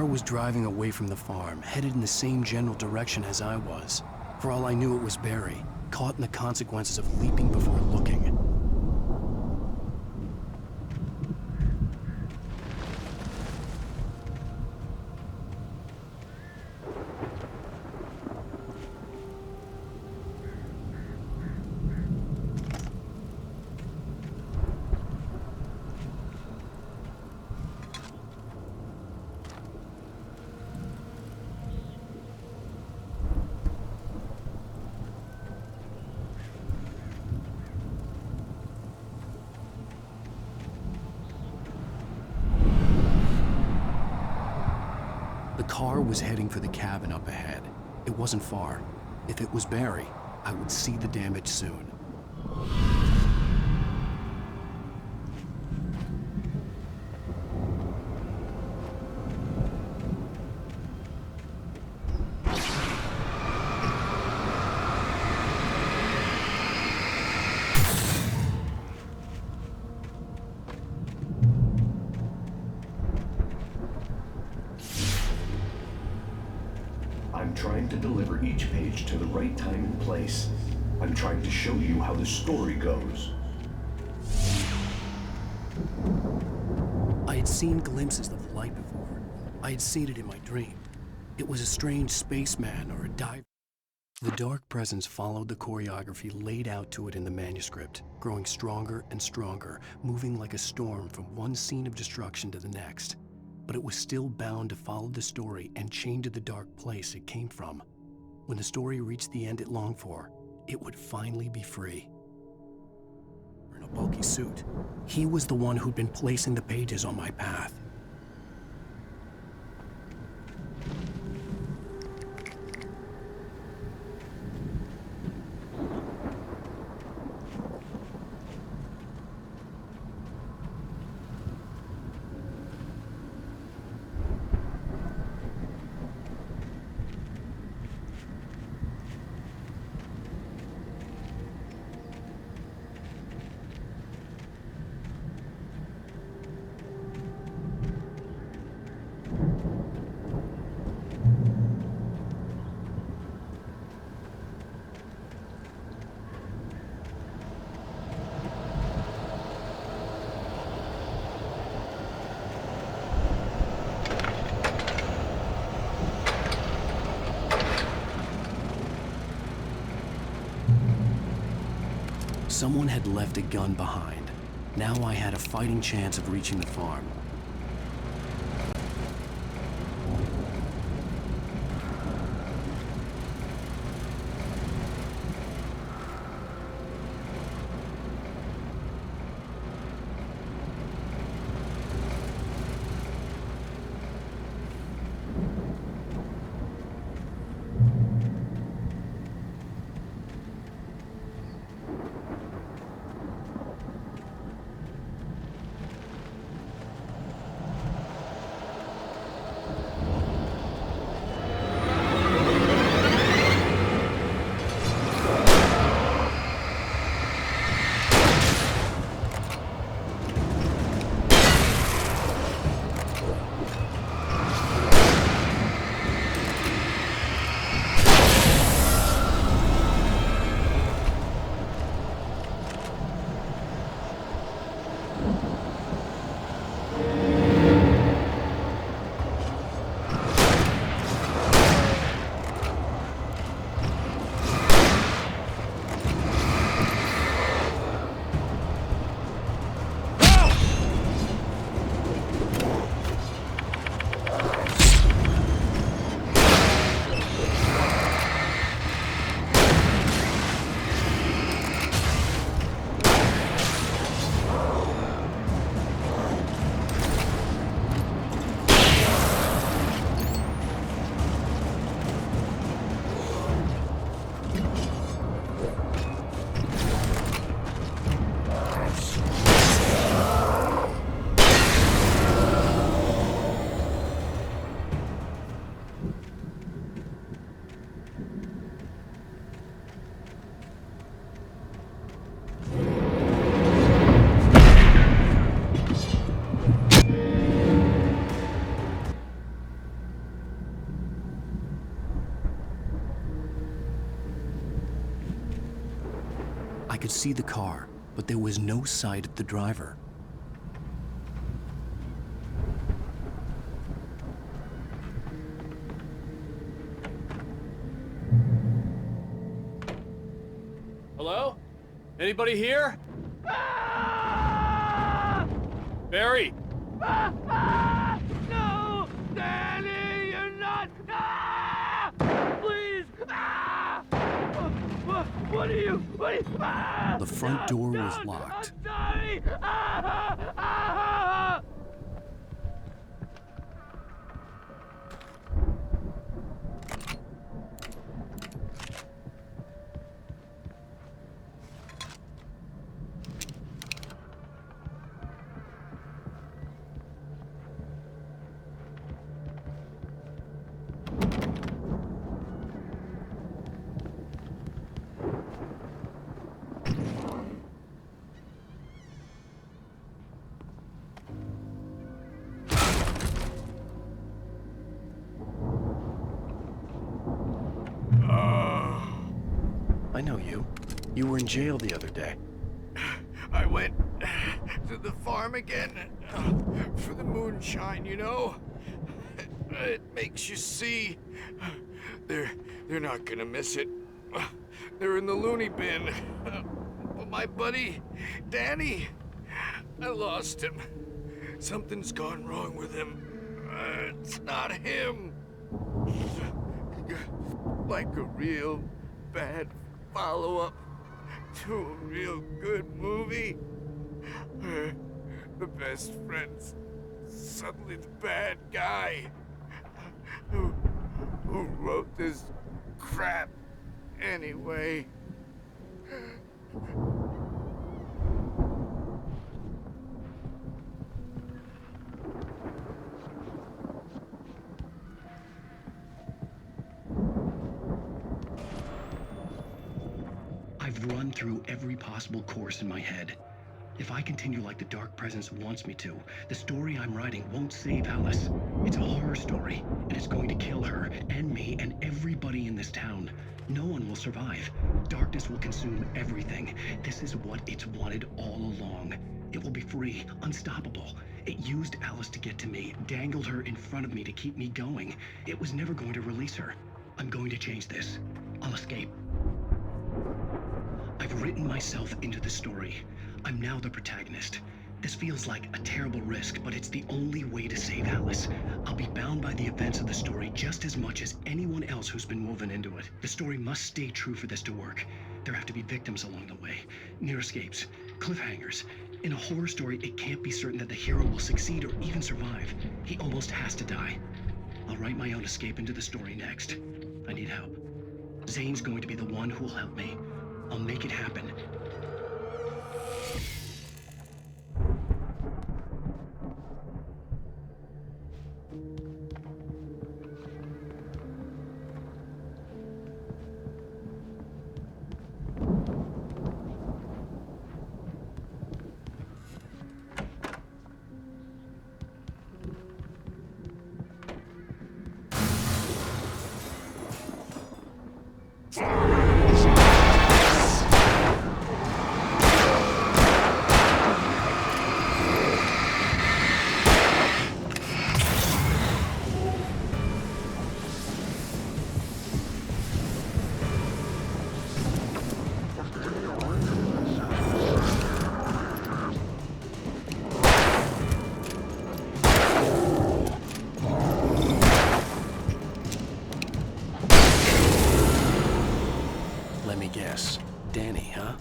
car was driving away from the farm, headed in the same general direction as I was. For all I knew, it was Barry, caught in the consequences of leaping before looking. The car was heading for the cabin up ahead. It wasn't far. If it was Barry, I would see the damage soon. I'm trying to deliver each page to the right time and place. I'm trying to show you how the story goes. I had seen glimpses of the light before. I had seen it in my dream. It was a strange spaceman or a diver. The dark presence followed the choreography laid out to it in the manuscript, growing stronger and stronger, moving like a storm from one scene of destruction to the next. But it was still bound to follow the story and chained to the dark place it came from. When the story reached the end it longed for, it would finally be free. In a bulky suit, he was the one who'd been placing the pages on my path. Someone had left a gun behind. Now I had a fighting chance of reaching the farm. see the car, but there was no sight of the driver. Hello? Anybody here? Barry! No! Danny, you're not! Please! What are you? The front door was locked. I'm sorry! I know you. You were in jail the other day. I went to the farm again for the moonshine, you know? It makes you see. They're not gonna miss it. They're in the loony bin. But my buddy, Danny, I lost him. Something's gone wrong with him. It's not him. Like a real bad follow-up to a real good movie. The best friend's suddenly the bad guy. Who wrote this crap anyway? I've run through every possible course in my head. If I continue like the Dark Presence wants me to, the story I'm writing won't save Alice. It's a horror story, and it's going to kill her, and me, and everybody in this town. No one will survive. Darkness will consume everything. This is what it's wanted all along. It will be free, unstoppable. It used Alice to get to me, dangled her in front of me to keep me going. It was never going to release her. I'm going to change this. I'll escape. I've written myself into the story. I'm now the protagonist. This feels like a terrible risk, but it's the only way to save Alice. I'll be bound by the events of the story just as much as anyone else who's been woven into it. The story must stay true for this to work. There have to be victims along the way, near escapes, cliffhangers. In a horror story, it can't be certain that the hero will succeed or even survive. He almost has to die. I'll write my own escape into the story next. I need help. Zane's going to be the one who will help me. I'll make it happen. Let me guess. Danny, huh?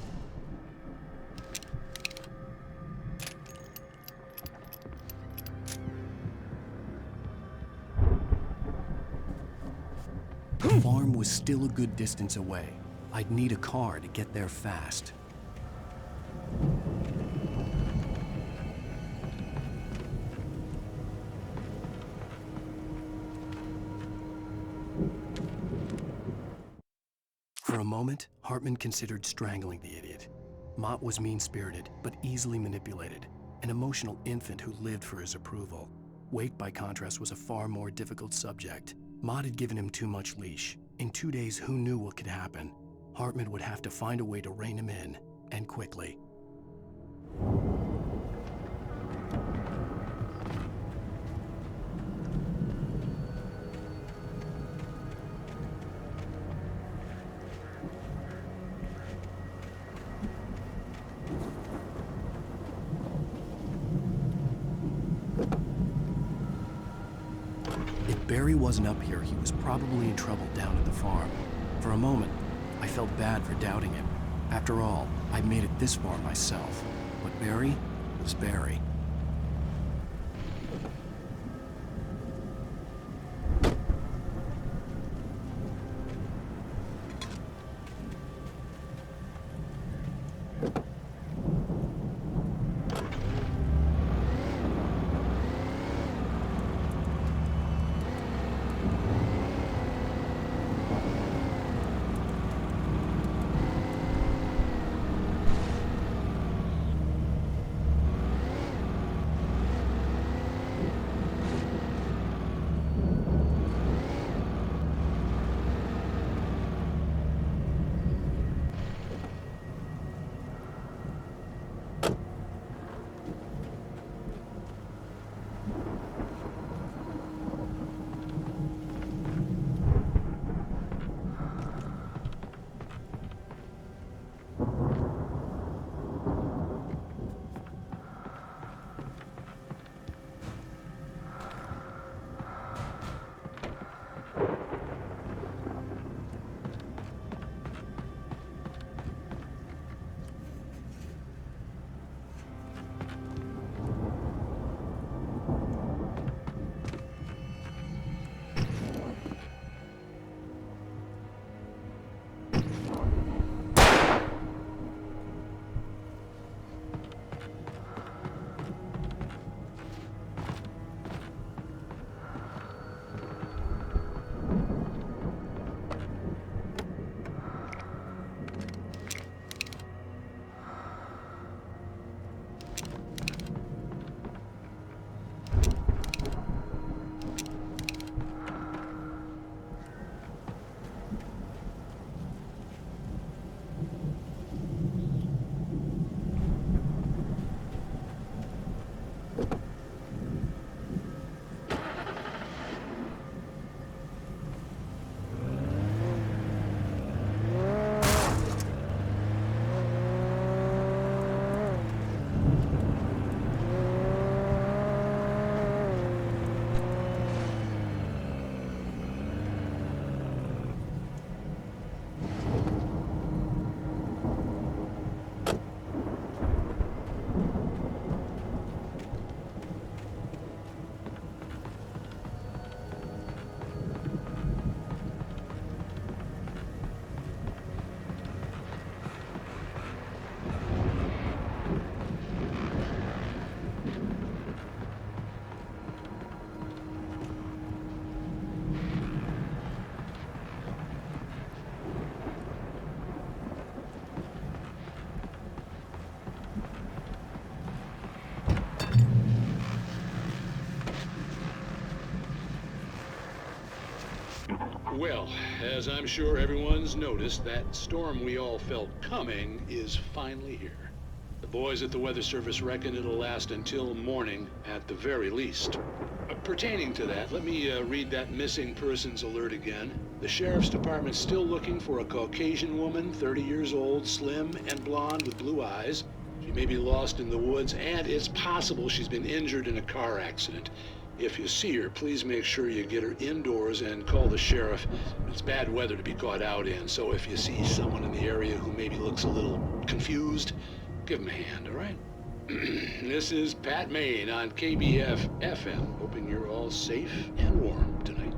The farm was still a good distance away. I'd need a car to get there fast. For a moment, Hartman considered strangling the idiot. Mott was mean-spirited, but easily manipulated, an emotional infant who lived for his approval. Wake, by contrast, was a far more difficult subject. Mott had given him too much leash. In 2 days, who knew what could happen? Hartman would have to find a way to rein him in. and quickly. If Barry wasn't up here, he was probably in trouble down at the farm. For a moment, I felt bad for doubting him. After all, I'd made it this far myself. But Barry was Barry. Well, as I'm sure everyone's noticed, that storm we all felt coming is finally here. The boys at the Weather Service reckon it'll last until morning at the very least. Pertaining to that, let me read that missing persons alert again. The Sheriff's Department's still looking for a Caucasian woman, 30 years old, slim and blonde with blue eyes. She may be lost in the woods, and it's possible she's been injured in a car accident. If you see her, please make sure you get her indoors and call the sheriff. It's bad weather to be caught out in, so if you see someone in the area who maybe looks a little confused, give him a hand, all right? This is Pat Maine on KBF-FM, hoping you're all safe and warm tonight.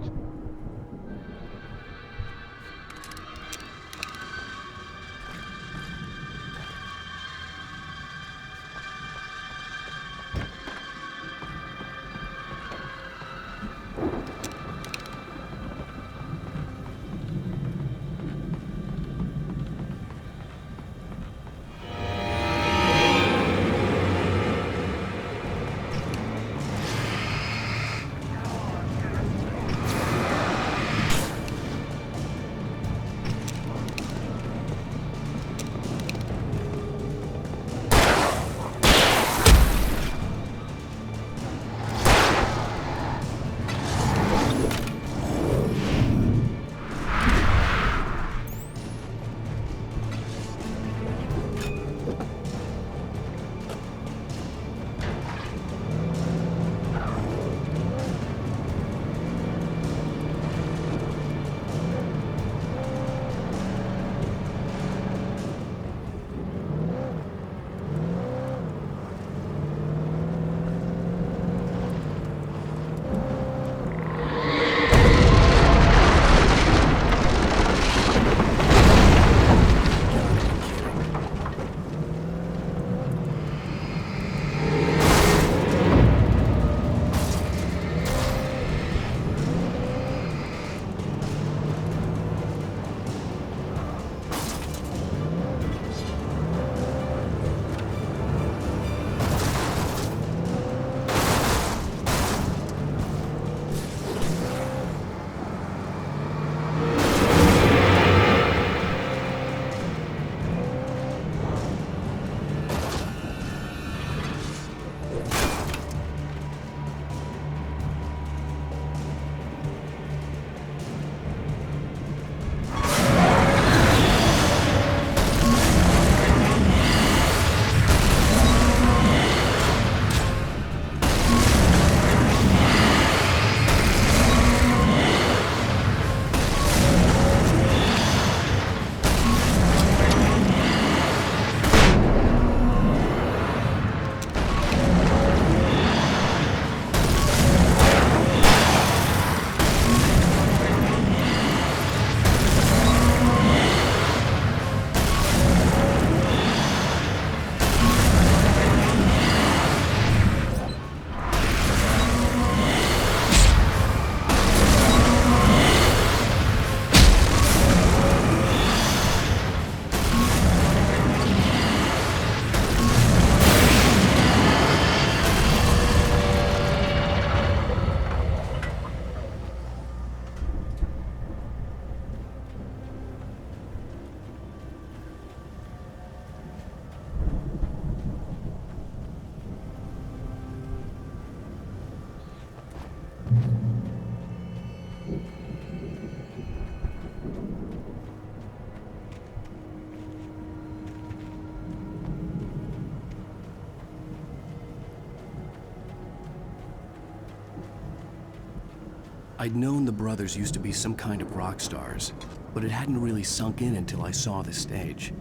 I'd known the brothers used to be some kind of rock stars, but it hadn't really sunk in until I saw the stage.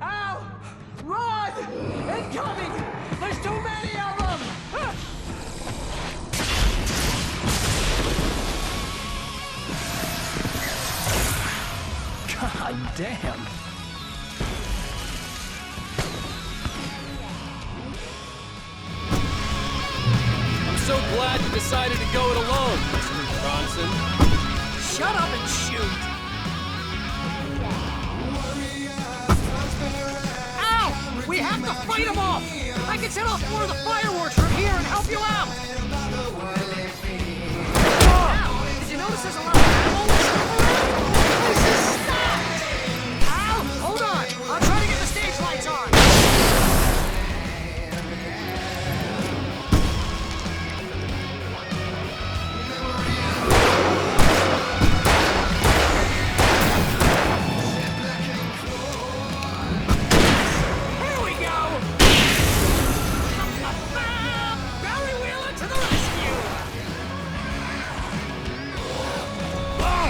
Al! Run! Incoming! There's too many of them! God damn! I'm so glad you decided to go it alone, Mr. Bronson. Shut up and shoot! Ow! We have to fight them off! I can set off more of the fireworks from here and help you out! Ow! Did you notice there's a lot of animals? This is stopped! Ow! Hold on! I'm trying to get the stage lights on! Here we go! Barry Wheeler to the rescue! Oh!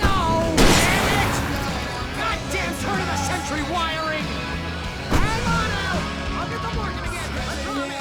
No! Damn it! Goddamn turn of the century wiring! Hang on out! I'll get them working again, I promise!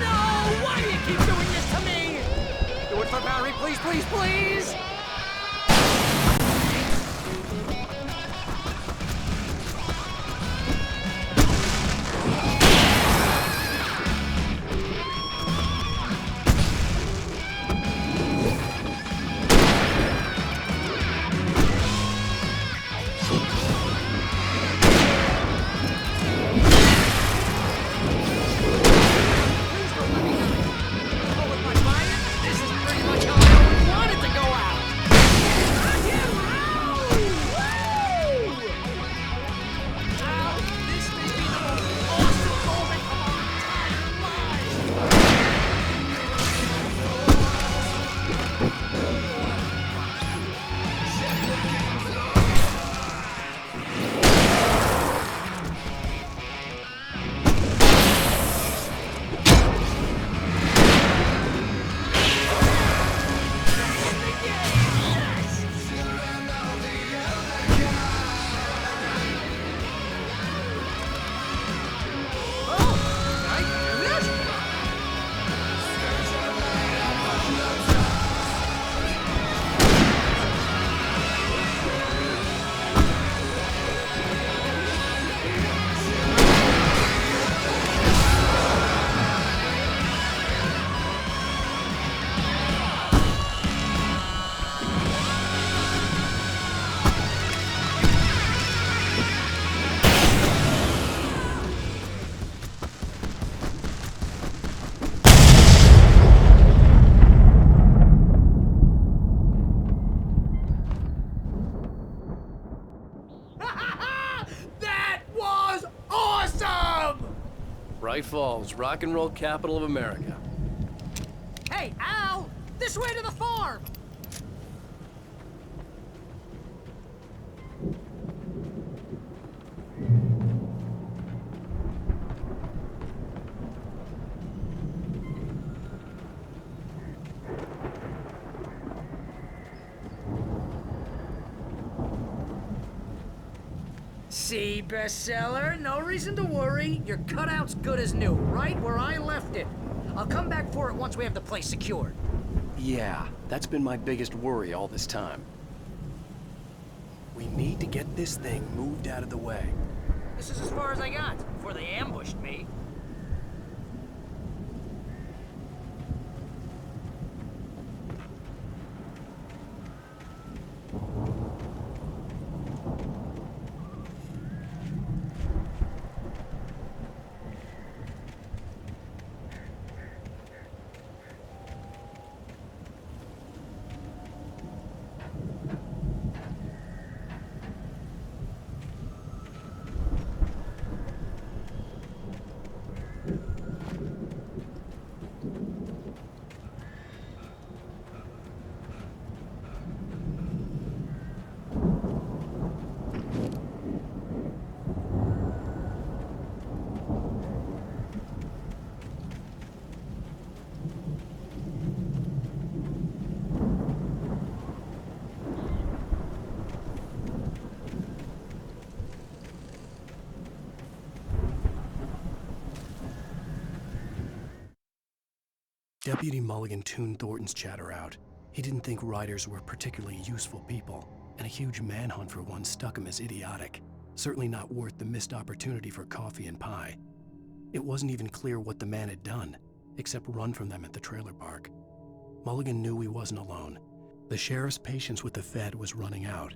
No! Why do you keep doing this to me? Do it for Barry, please, please, please! This is pretty much how I always wanted to go out! Bright Falls, rock and roll capital of America. Hey, Al! This way to the farm! See, bestseller? No reason to worry. Your cutout's good as new, right where I left it. I'll come back for it once we have the place secured. Yeah, that's been my biggest worry all this time. We need to get this thing moved out of the way. This is as far as I got before they ambushed me. Deputy Mulligan tuned Thornton's chatter out. He didn't think riders were particularly useful people, and a huge manhunt for one stuck him as idiotic. Certainly not worth the missed opportunity for coffee and pie. It wasn't even clear what the man had done, except run from them at the trailer park. Mulligan knew he wasn't alone. The sheriff's patience with the Fed was running out.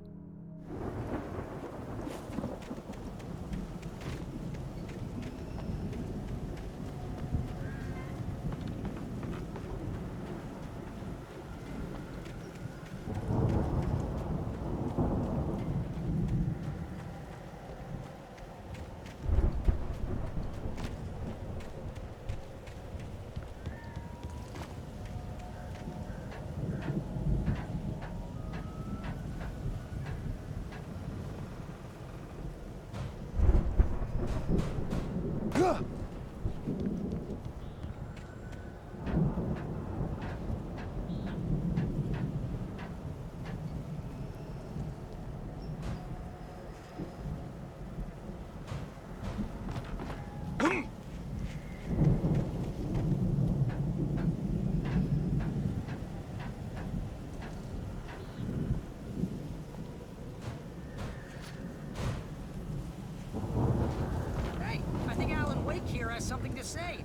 Hey, I think Alan Wake here has something to say.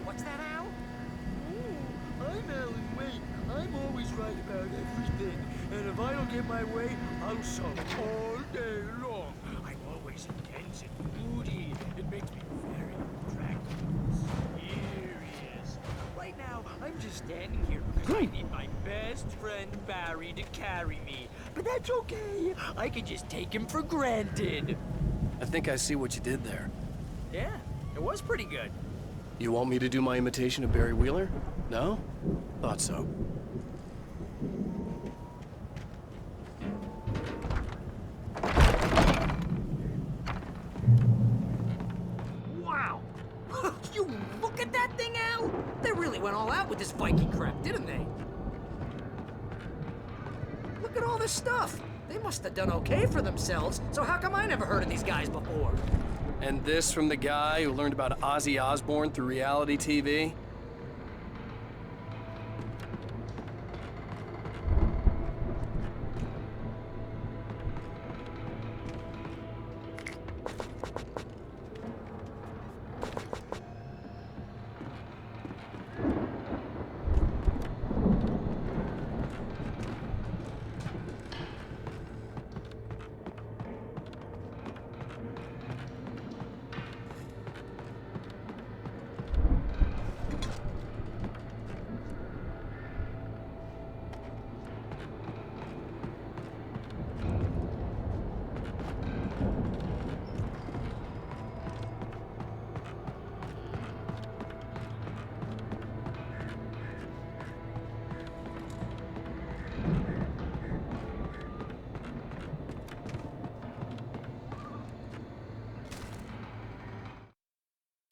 What's that, Al? I'm Alan Wake. I'm always right about everything. And if I don't get my way, I'll sulk all day long. I'm always intense and moody. It makes me very attractive and serious. Right now, I'm just standing here because I need my best friend Barry to carry me. But that's okay. I can just take him for granted. I think I see what you did there. Yeah, it was pretty good. You want me to do my imitation of Barry Wheeler? No? Thought so. Wow! You look at that thing, Al! They really went all out with this Viking crap, didn't they? Look at all this stuff. They must have done okay for themselves, so how come I never heard of these guys before? And this from the guy who learned about Ozzy Osbourne through reality TV?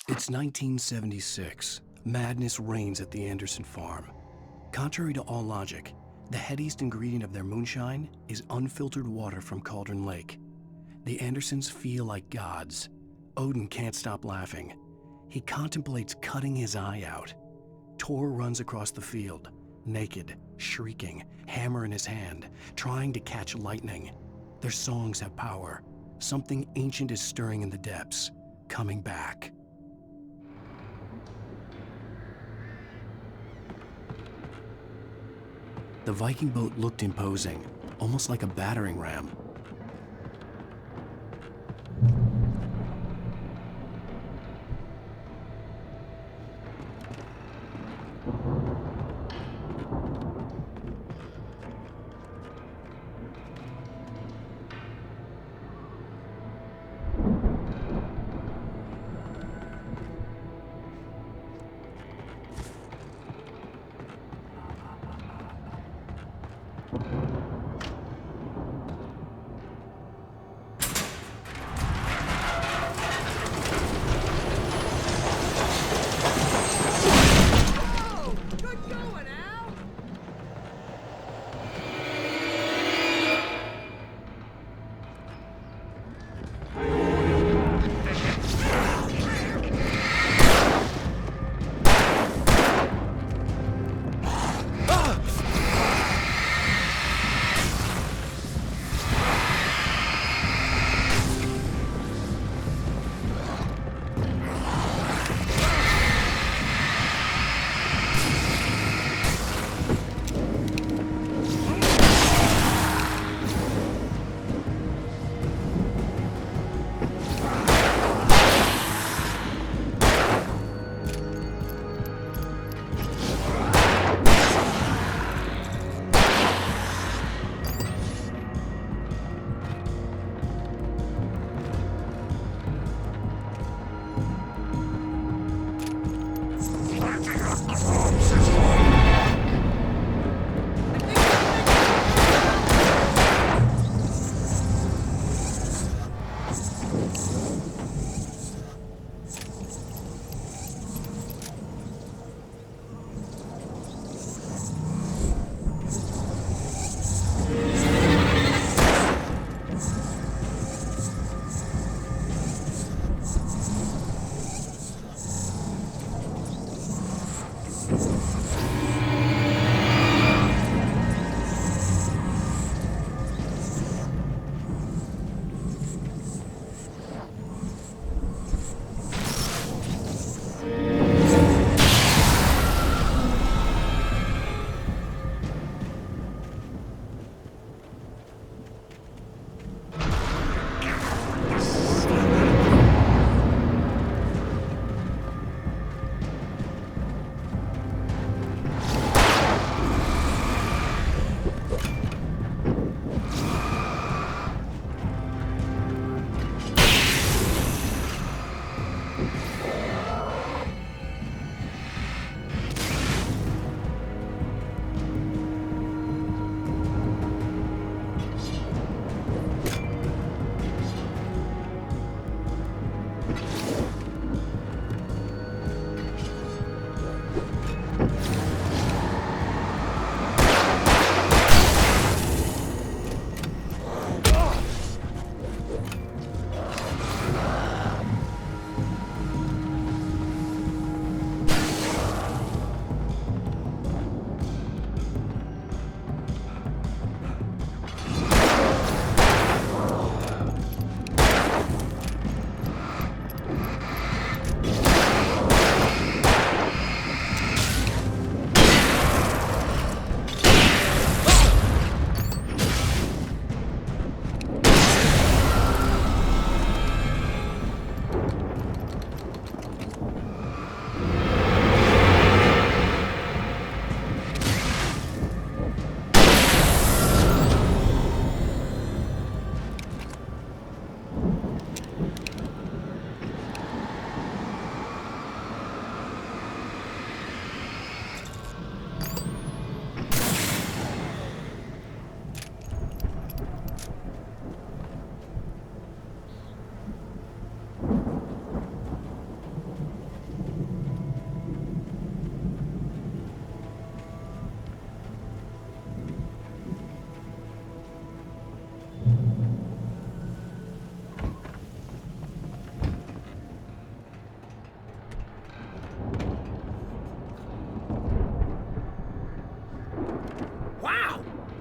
It's 1976. Madness reigns at the Anderson farm. Contrary to all logic, the headiest ingredient of their moonshine is unfiltered water from Cauldron Lake. The Andersons feel like gods. Odin can't stop laughing. He contemplates cutting his eye out. Tor runs across the field, naked, shrieking, hammer in his hand, trying to catch lightning. Their songs have power. Something ancient is stirring in the depths, coming back. The Viking boat looked imposing, almost like a battering ram.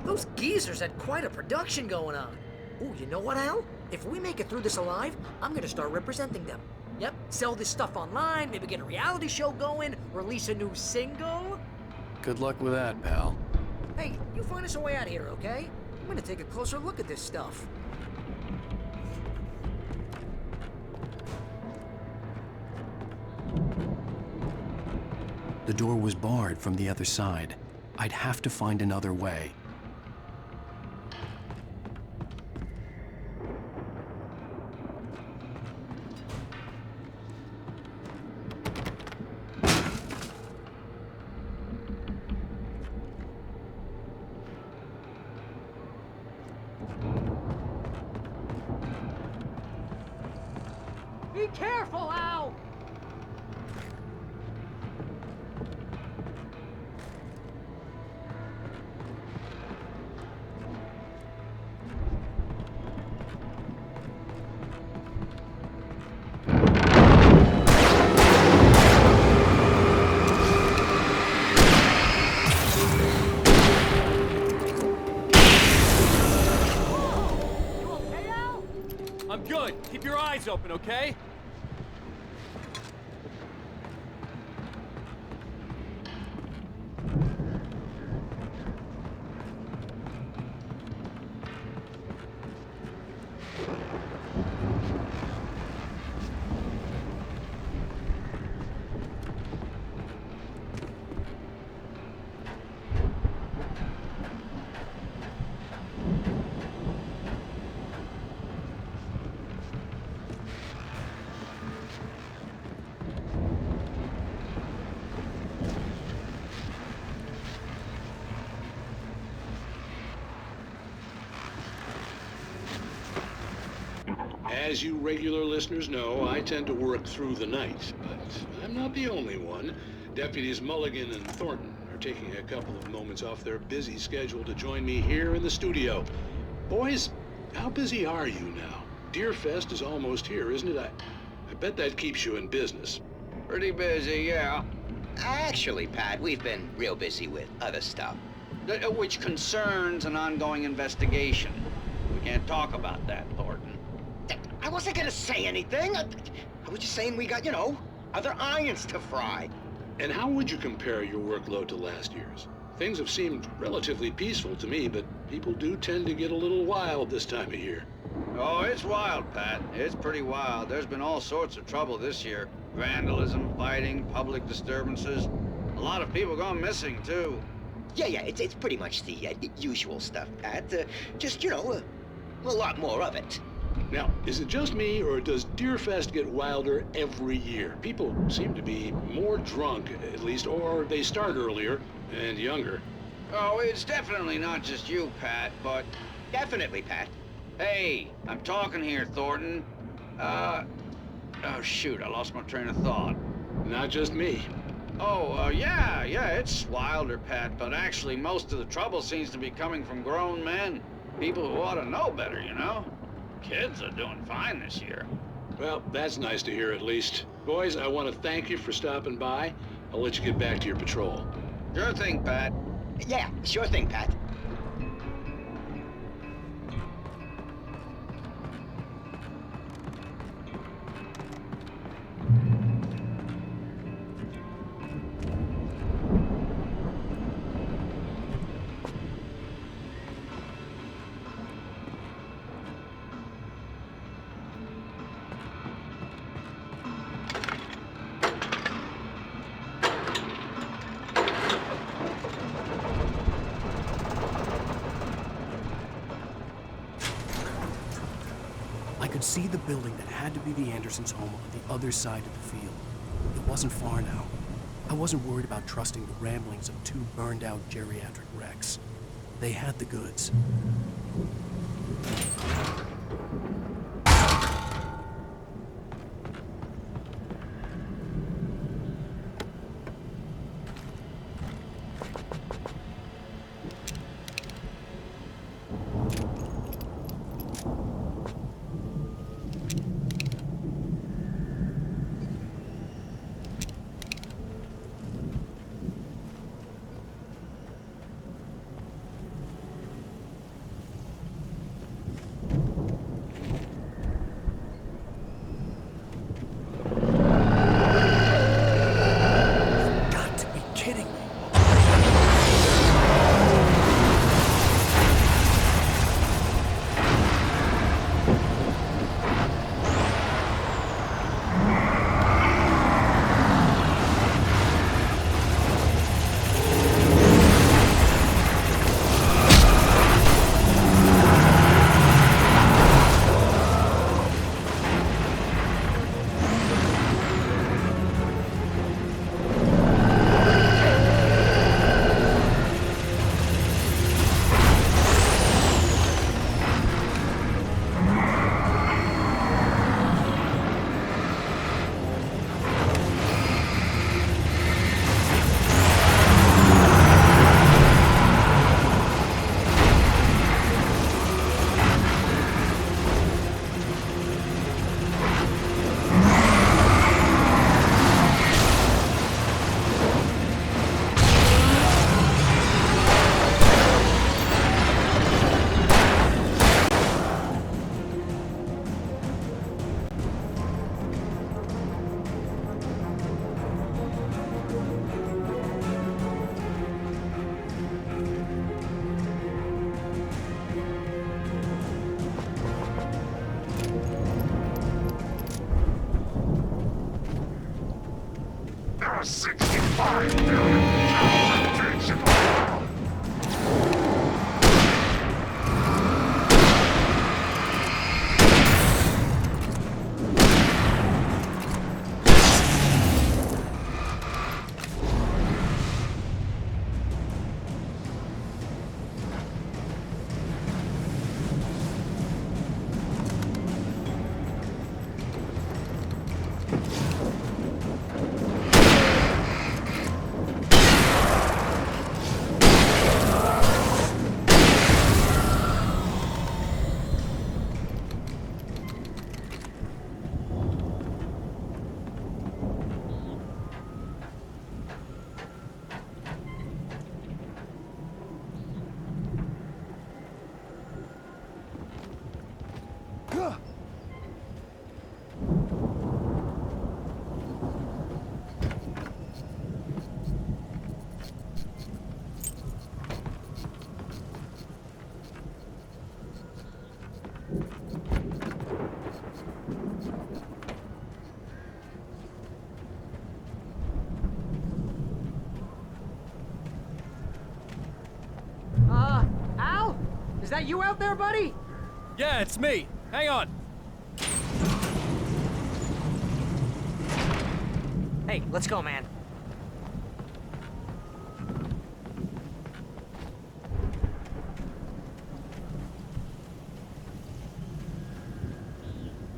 Those geezers had quite a production going on. Ooh, you know what, Al? If we make it through this alive, I'm gonna start representing them. Yep, sell this stuff online, maybe get a reality show going, release a new single. Good luck with that, pal. Hey, you find us a way out of here, okay? I'm gonna take a closer look at this stuff. The door was barred from the other side. I'd have to find another way. Be careful, Al! I'm good. Keep your eyes open, okay? As you regular listeners know, I tend to work through the night, but I'm not the only one. Deputies Mulligan and Thornton are taking a couple of moments off their busy schedule to join me here in the studio. Boys, how busy are you now? Deerfest is almost here, isn't it? I bet that keeps you in business. Pretty busy, yeah. Actually, Pat, we've been real busy with other stuff, which concerns an ongoing investigation. We can't talk about that, Thornton. I wasn't gonna say anything. I was just saying we got, other irons to fry. And how would you compare your workload to last year's? Things have seemed relatively peaceful to me, but people do tend to get a little wild this time of year. Oh, it's wild, Pat. It's pretty wild. There's been all sorts of trouble this year. Vandalism, fighting, public disturbances. A lot of people gone missing, too. Yeah, it's pretty much the usual stuff, Pat. Just, a lot more of it. Now, is it just me, or does Deerfest get wilder every year? People seem to be more drunk, at least, or they start earlier and younger. Oh, it's definitely not just you, Pat, but... Definitely, Pat. Hey, I'm talking here, Thornton. Oh, shoot, I lost my train of thought. Not just me. Oh, yeah, it's wilder, Pat, but actually most of the trouble seems to be coming from grown men. People who ought to know better, Kids are doing fine this year. Well, that's nice to hear at least. Boys, I want to thank you for stopping by. I'll let you get back to your patrol. Sure thing, Pat. Yeah, sure thing, Pat. I could see the building that had to be the Andersons' home on the other side of the field. It wasn't far now. I wasn't worried about trusting the ramblings of two burned-out geriatric wrecks. They had the goods. 65 million tons of digital. Al? Is that you out there, buddy? Yeah, it's me. Hang on. Hey, let's go, man.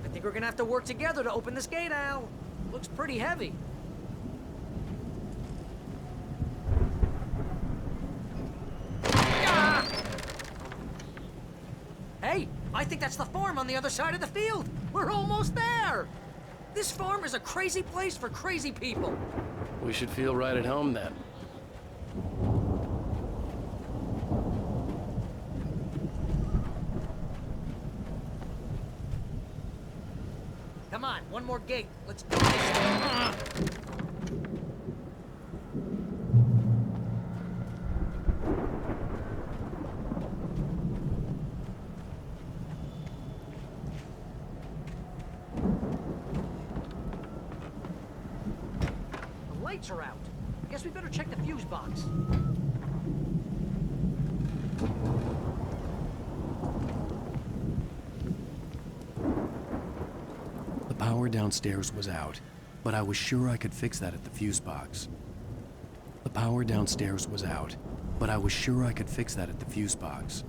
I think we're gonna have to work together to open this gate, Al. Looks pretty heavy. Hey, I think that's the farm on the other side of the field. We're almost there. This farm is a crazy place for crazy people. We should feel right at home then. Come on, one more gate. Let's do this. The lights are out. I guess we better check the fuse box. The power downstairs was out, but I was sure I could fix that at the fuse box. The power downstairs was out, but I was sure I could fix that at the fuse box.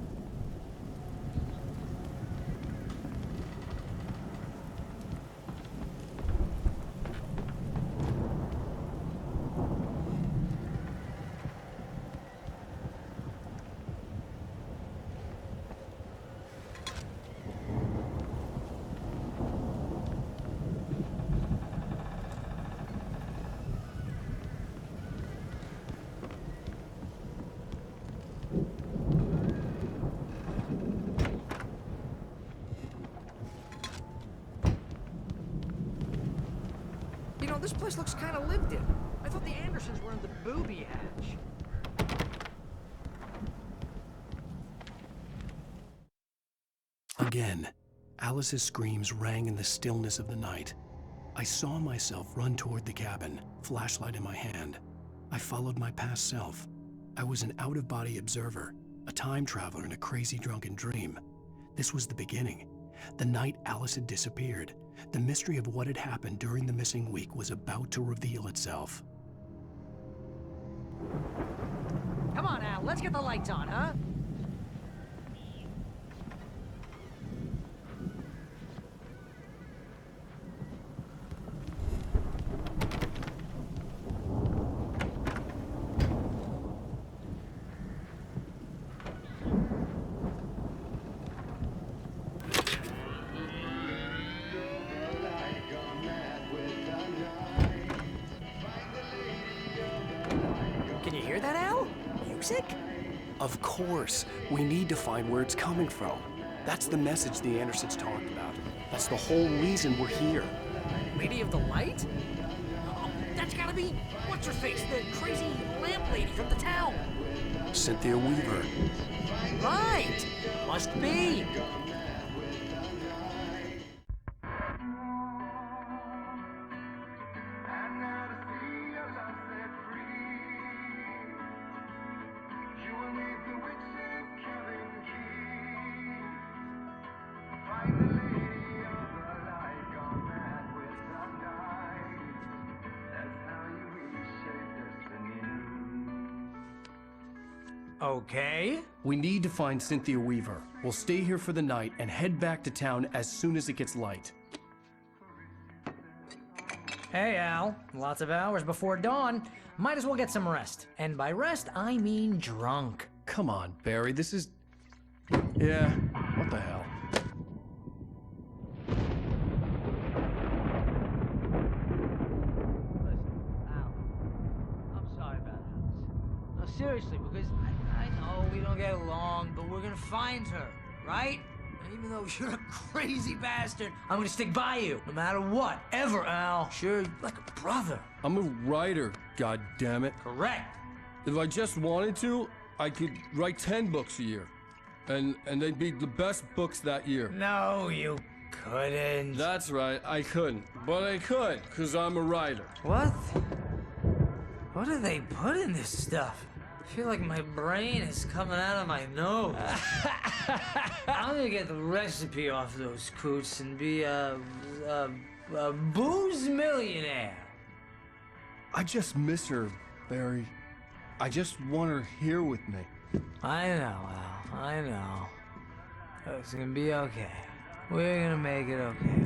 You know, this place looks kind of lived in. I thought the Andersons were in the booby hatch. Again, Alice's screams rang in the stillness of the night. I saw myself run toward the cabin, flashlight in my hand. I followed my past self. I was an out-of-body observer, a time traveler in a crazy drunken dream. This was the beginning. The night Alice had disappeared. The mystery of what had happened during the missing week was about to reveal itself. Come on, Al, let's get the lights on, huh? Can you hear that, Al? Music? Of course. We need to find where it's coming from. That's the message the Andersons talked about. That's the whole reason we're here. Lady of the Light? Oh, that's gotta be... What's-her-face? The crazy lamp lady from the town. Cynthia Weaver. Right! Must be. Okay. We need to find Cynthia Weaver. We'll stay here for the night and head back to town as soon as it gets light. Hey, Al. Lots of hours before dawn. Might as well get some rest. And by rest, I mean drunk. Come on, Barry, this is... Yeah, what the hell? I'm sorry about that. No, seriously, because I know we don't get along, but we're gonna find her, right? And even though you're a crazy bastard, I'm gonna stick by you, no matter what, ever, Al. Sure, you're like a brother. I'm a writer, goddammit. Correct. If I just wanted to, I could write 10 books a year. And they'd be the best books that year. No, you couldn't. That's right, I couldn't. But I could, because I'm a writer. What? What do they put in this stuff? I feel like my brain is coming out of my nose. I'm gonna get the recipe off those coots and be a booze millionaire. I just miss her, Barry. I just want her here with me. I know, Al. I know. It's gonna be okay. We're gonna make it okay.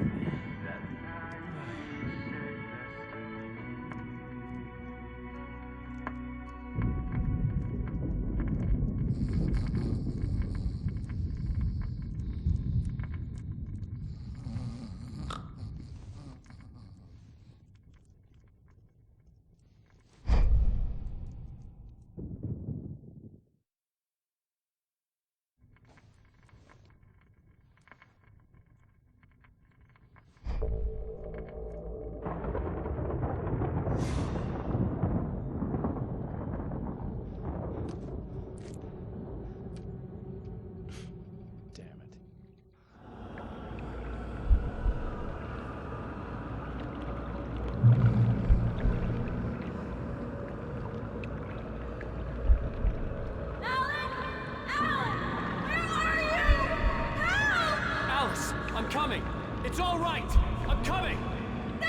I'm coming! It's all right! I'm coming!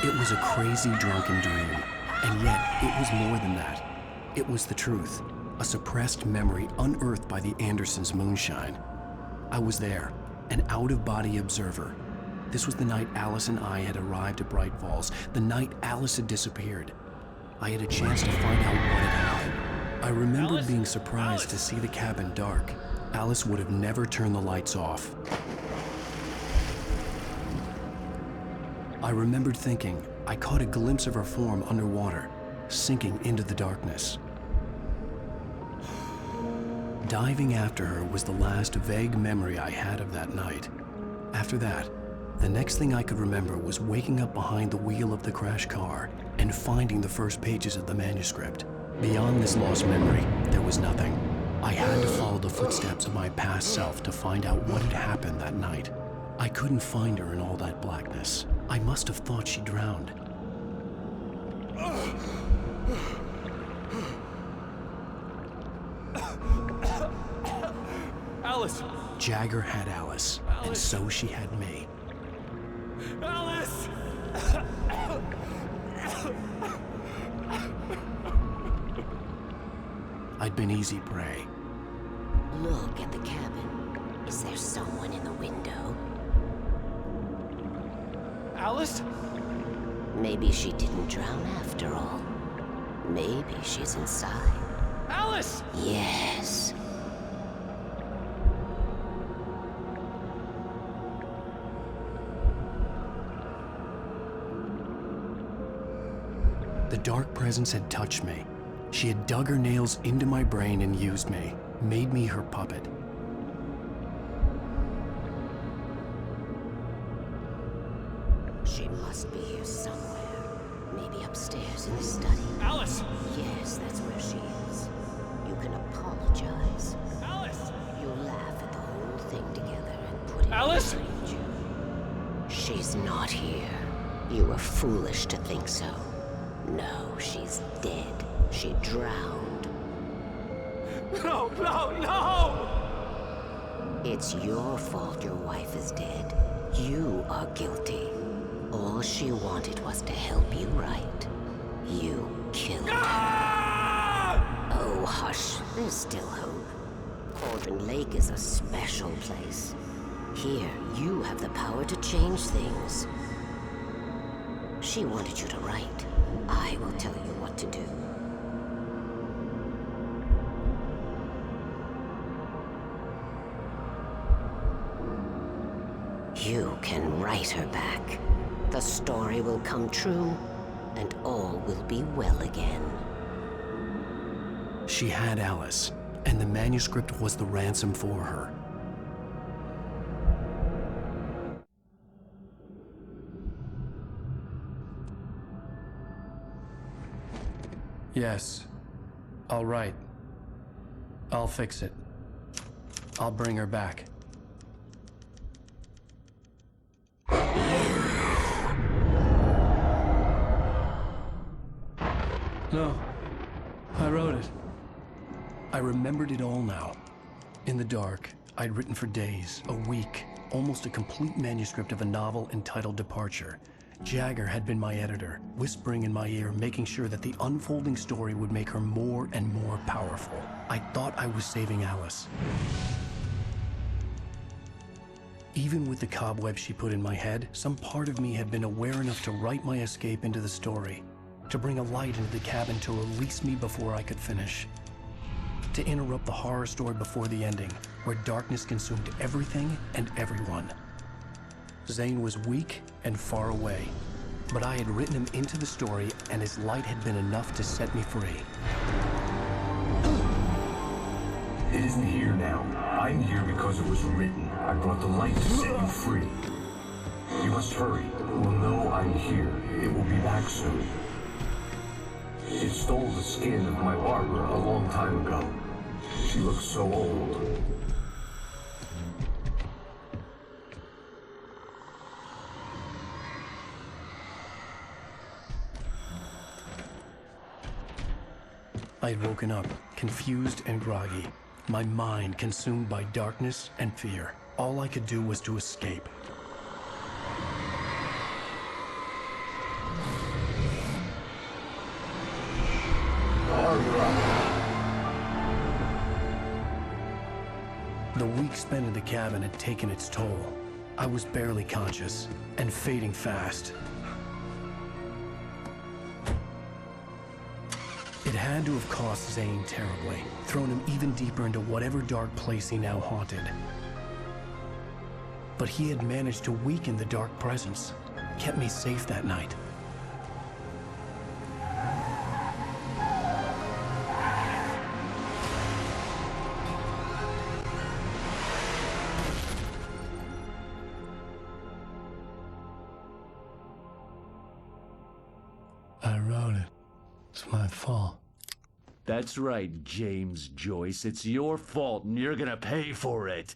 It was a crazy drunken dream, and yet it was more than that. It was the truth, a suppressed memory unearthed by the Andersons' moonshine. I was there, an out-of-body observer. This was the night Alice and I had arrived at Bright Falls, the night Alice had disappeared. I had a chance to find out what had happened. I remembered being surprised to see the cabin dark. Alice would have never turned the lights off. I remembered thinking I caught a glimpse of her form underwater, sinking into the darkness. Diving after her was the last vague memory I had of that night. After that, the next thing I could remember was waking up behind the wheel of the crash car and finding the first pages of the manuscript. Beyond this lost memory, there was nothing. I had to follow the footsteps of my past self to find out what had happened that night. I couldn't find her in all that blackness. I must have thought she drowned. Alice! Jagger had Alice, and so she had me. Alice! I'd been easy prey. Look at the cabin. Is there someone in the window? Alice? Maybe she didn't drown after all. Maybe she's inside. Alice! Yes. The dark presence had touched me. She had dug her nails into my brain and used me, made me her puppet. She must be here somewhere. Maybe upstairs in the study. Alice! Yes, that's where she is. You can apologize. Alice! You'll laugh at the whole thing together and put it Alice! behind you. She's not here. You were foolish to think so. No, she's dead. She drowned. No, no, no! It's your fault your wife is dead. You are guilty. All she wanted was to help you right. You killed her. Oh, hush. There's still hope. Cauldron Lake is a special place. Here, you have the power to change things. She wanted you to write. I will tell you what to do. You can write her back. The story will come true, and all will be well again. She had Alice, and the manuscript was the ransom for her. Yes. All right. I'll fix it. I'll bring her back. No. I wrote it. I remembered it all now. In the dark, I'd written for days, a week, almost a complete manuscript of a novel entitled Departure. Jagger had been my editor, whispering in my ear, making sure that the unfolding story would make her more and more powerful. I thought I was saving Alice. Even with the cobwebs she put in my head, some part of me had been aware enough to write my escape into the story, to bring a light into the cabin to release me before I could finish, to interrupt the horror story before the ending, where darkness consumed everything and everyone. Zane was weak and far away, but I had written him into the story, and his light had been enough to set me free. It isn't here now. I'm here because it was written. I brought the light to set you free. You must hurry. It will know I'm here. It will be back soon. It stole the skin of my Barbara a long time ago. She looks so old. I had woken up, confused and groggy, my mind consumed by darkness and fear. All I could do was to escape. The week spent in the cabin had taken its toll. I was barely conscious, and fading fast. It had to have cost Zane terribly, thrown him even deeper into whatever dark place he now haunted. But he had managed to weaken the dark presence, kept me safe that night. I wrote it. It's my fault. That's right, James Joyce. It's your fault, and you're gonna pay for it.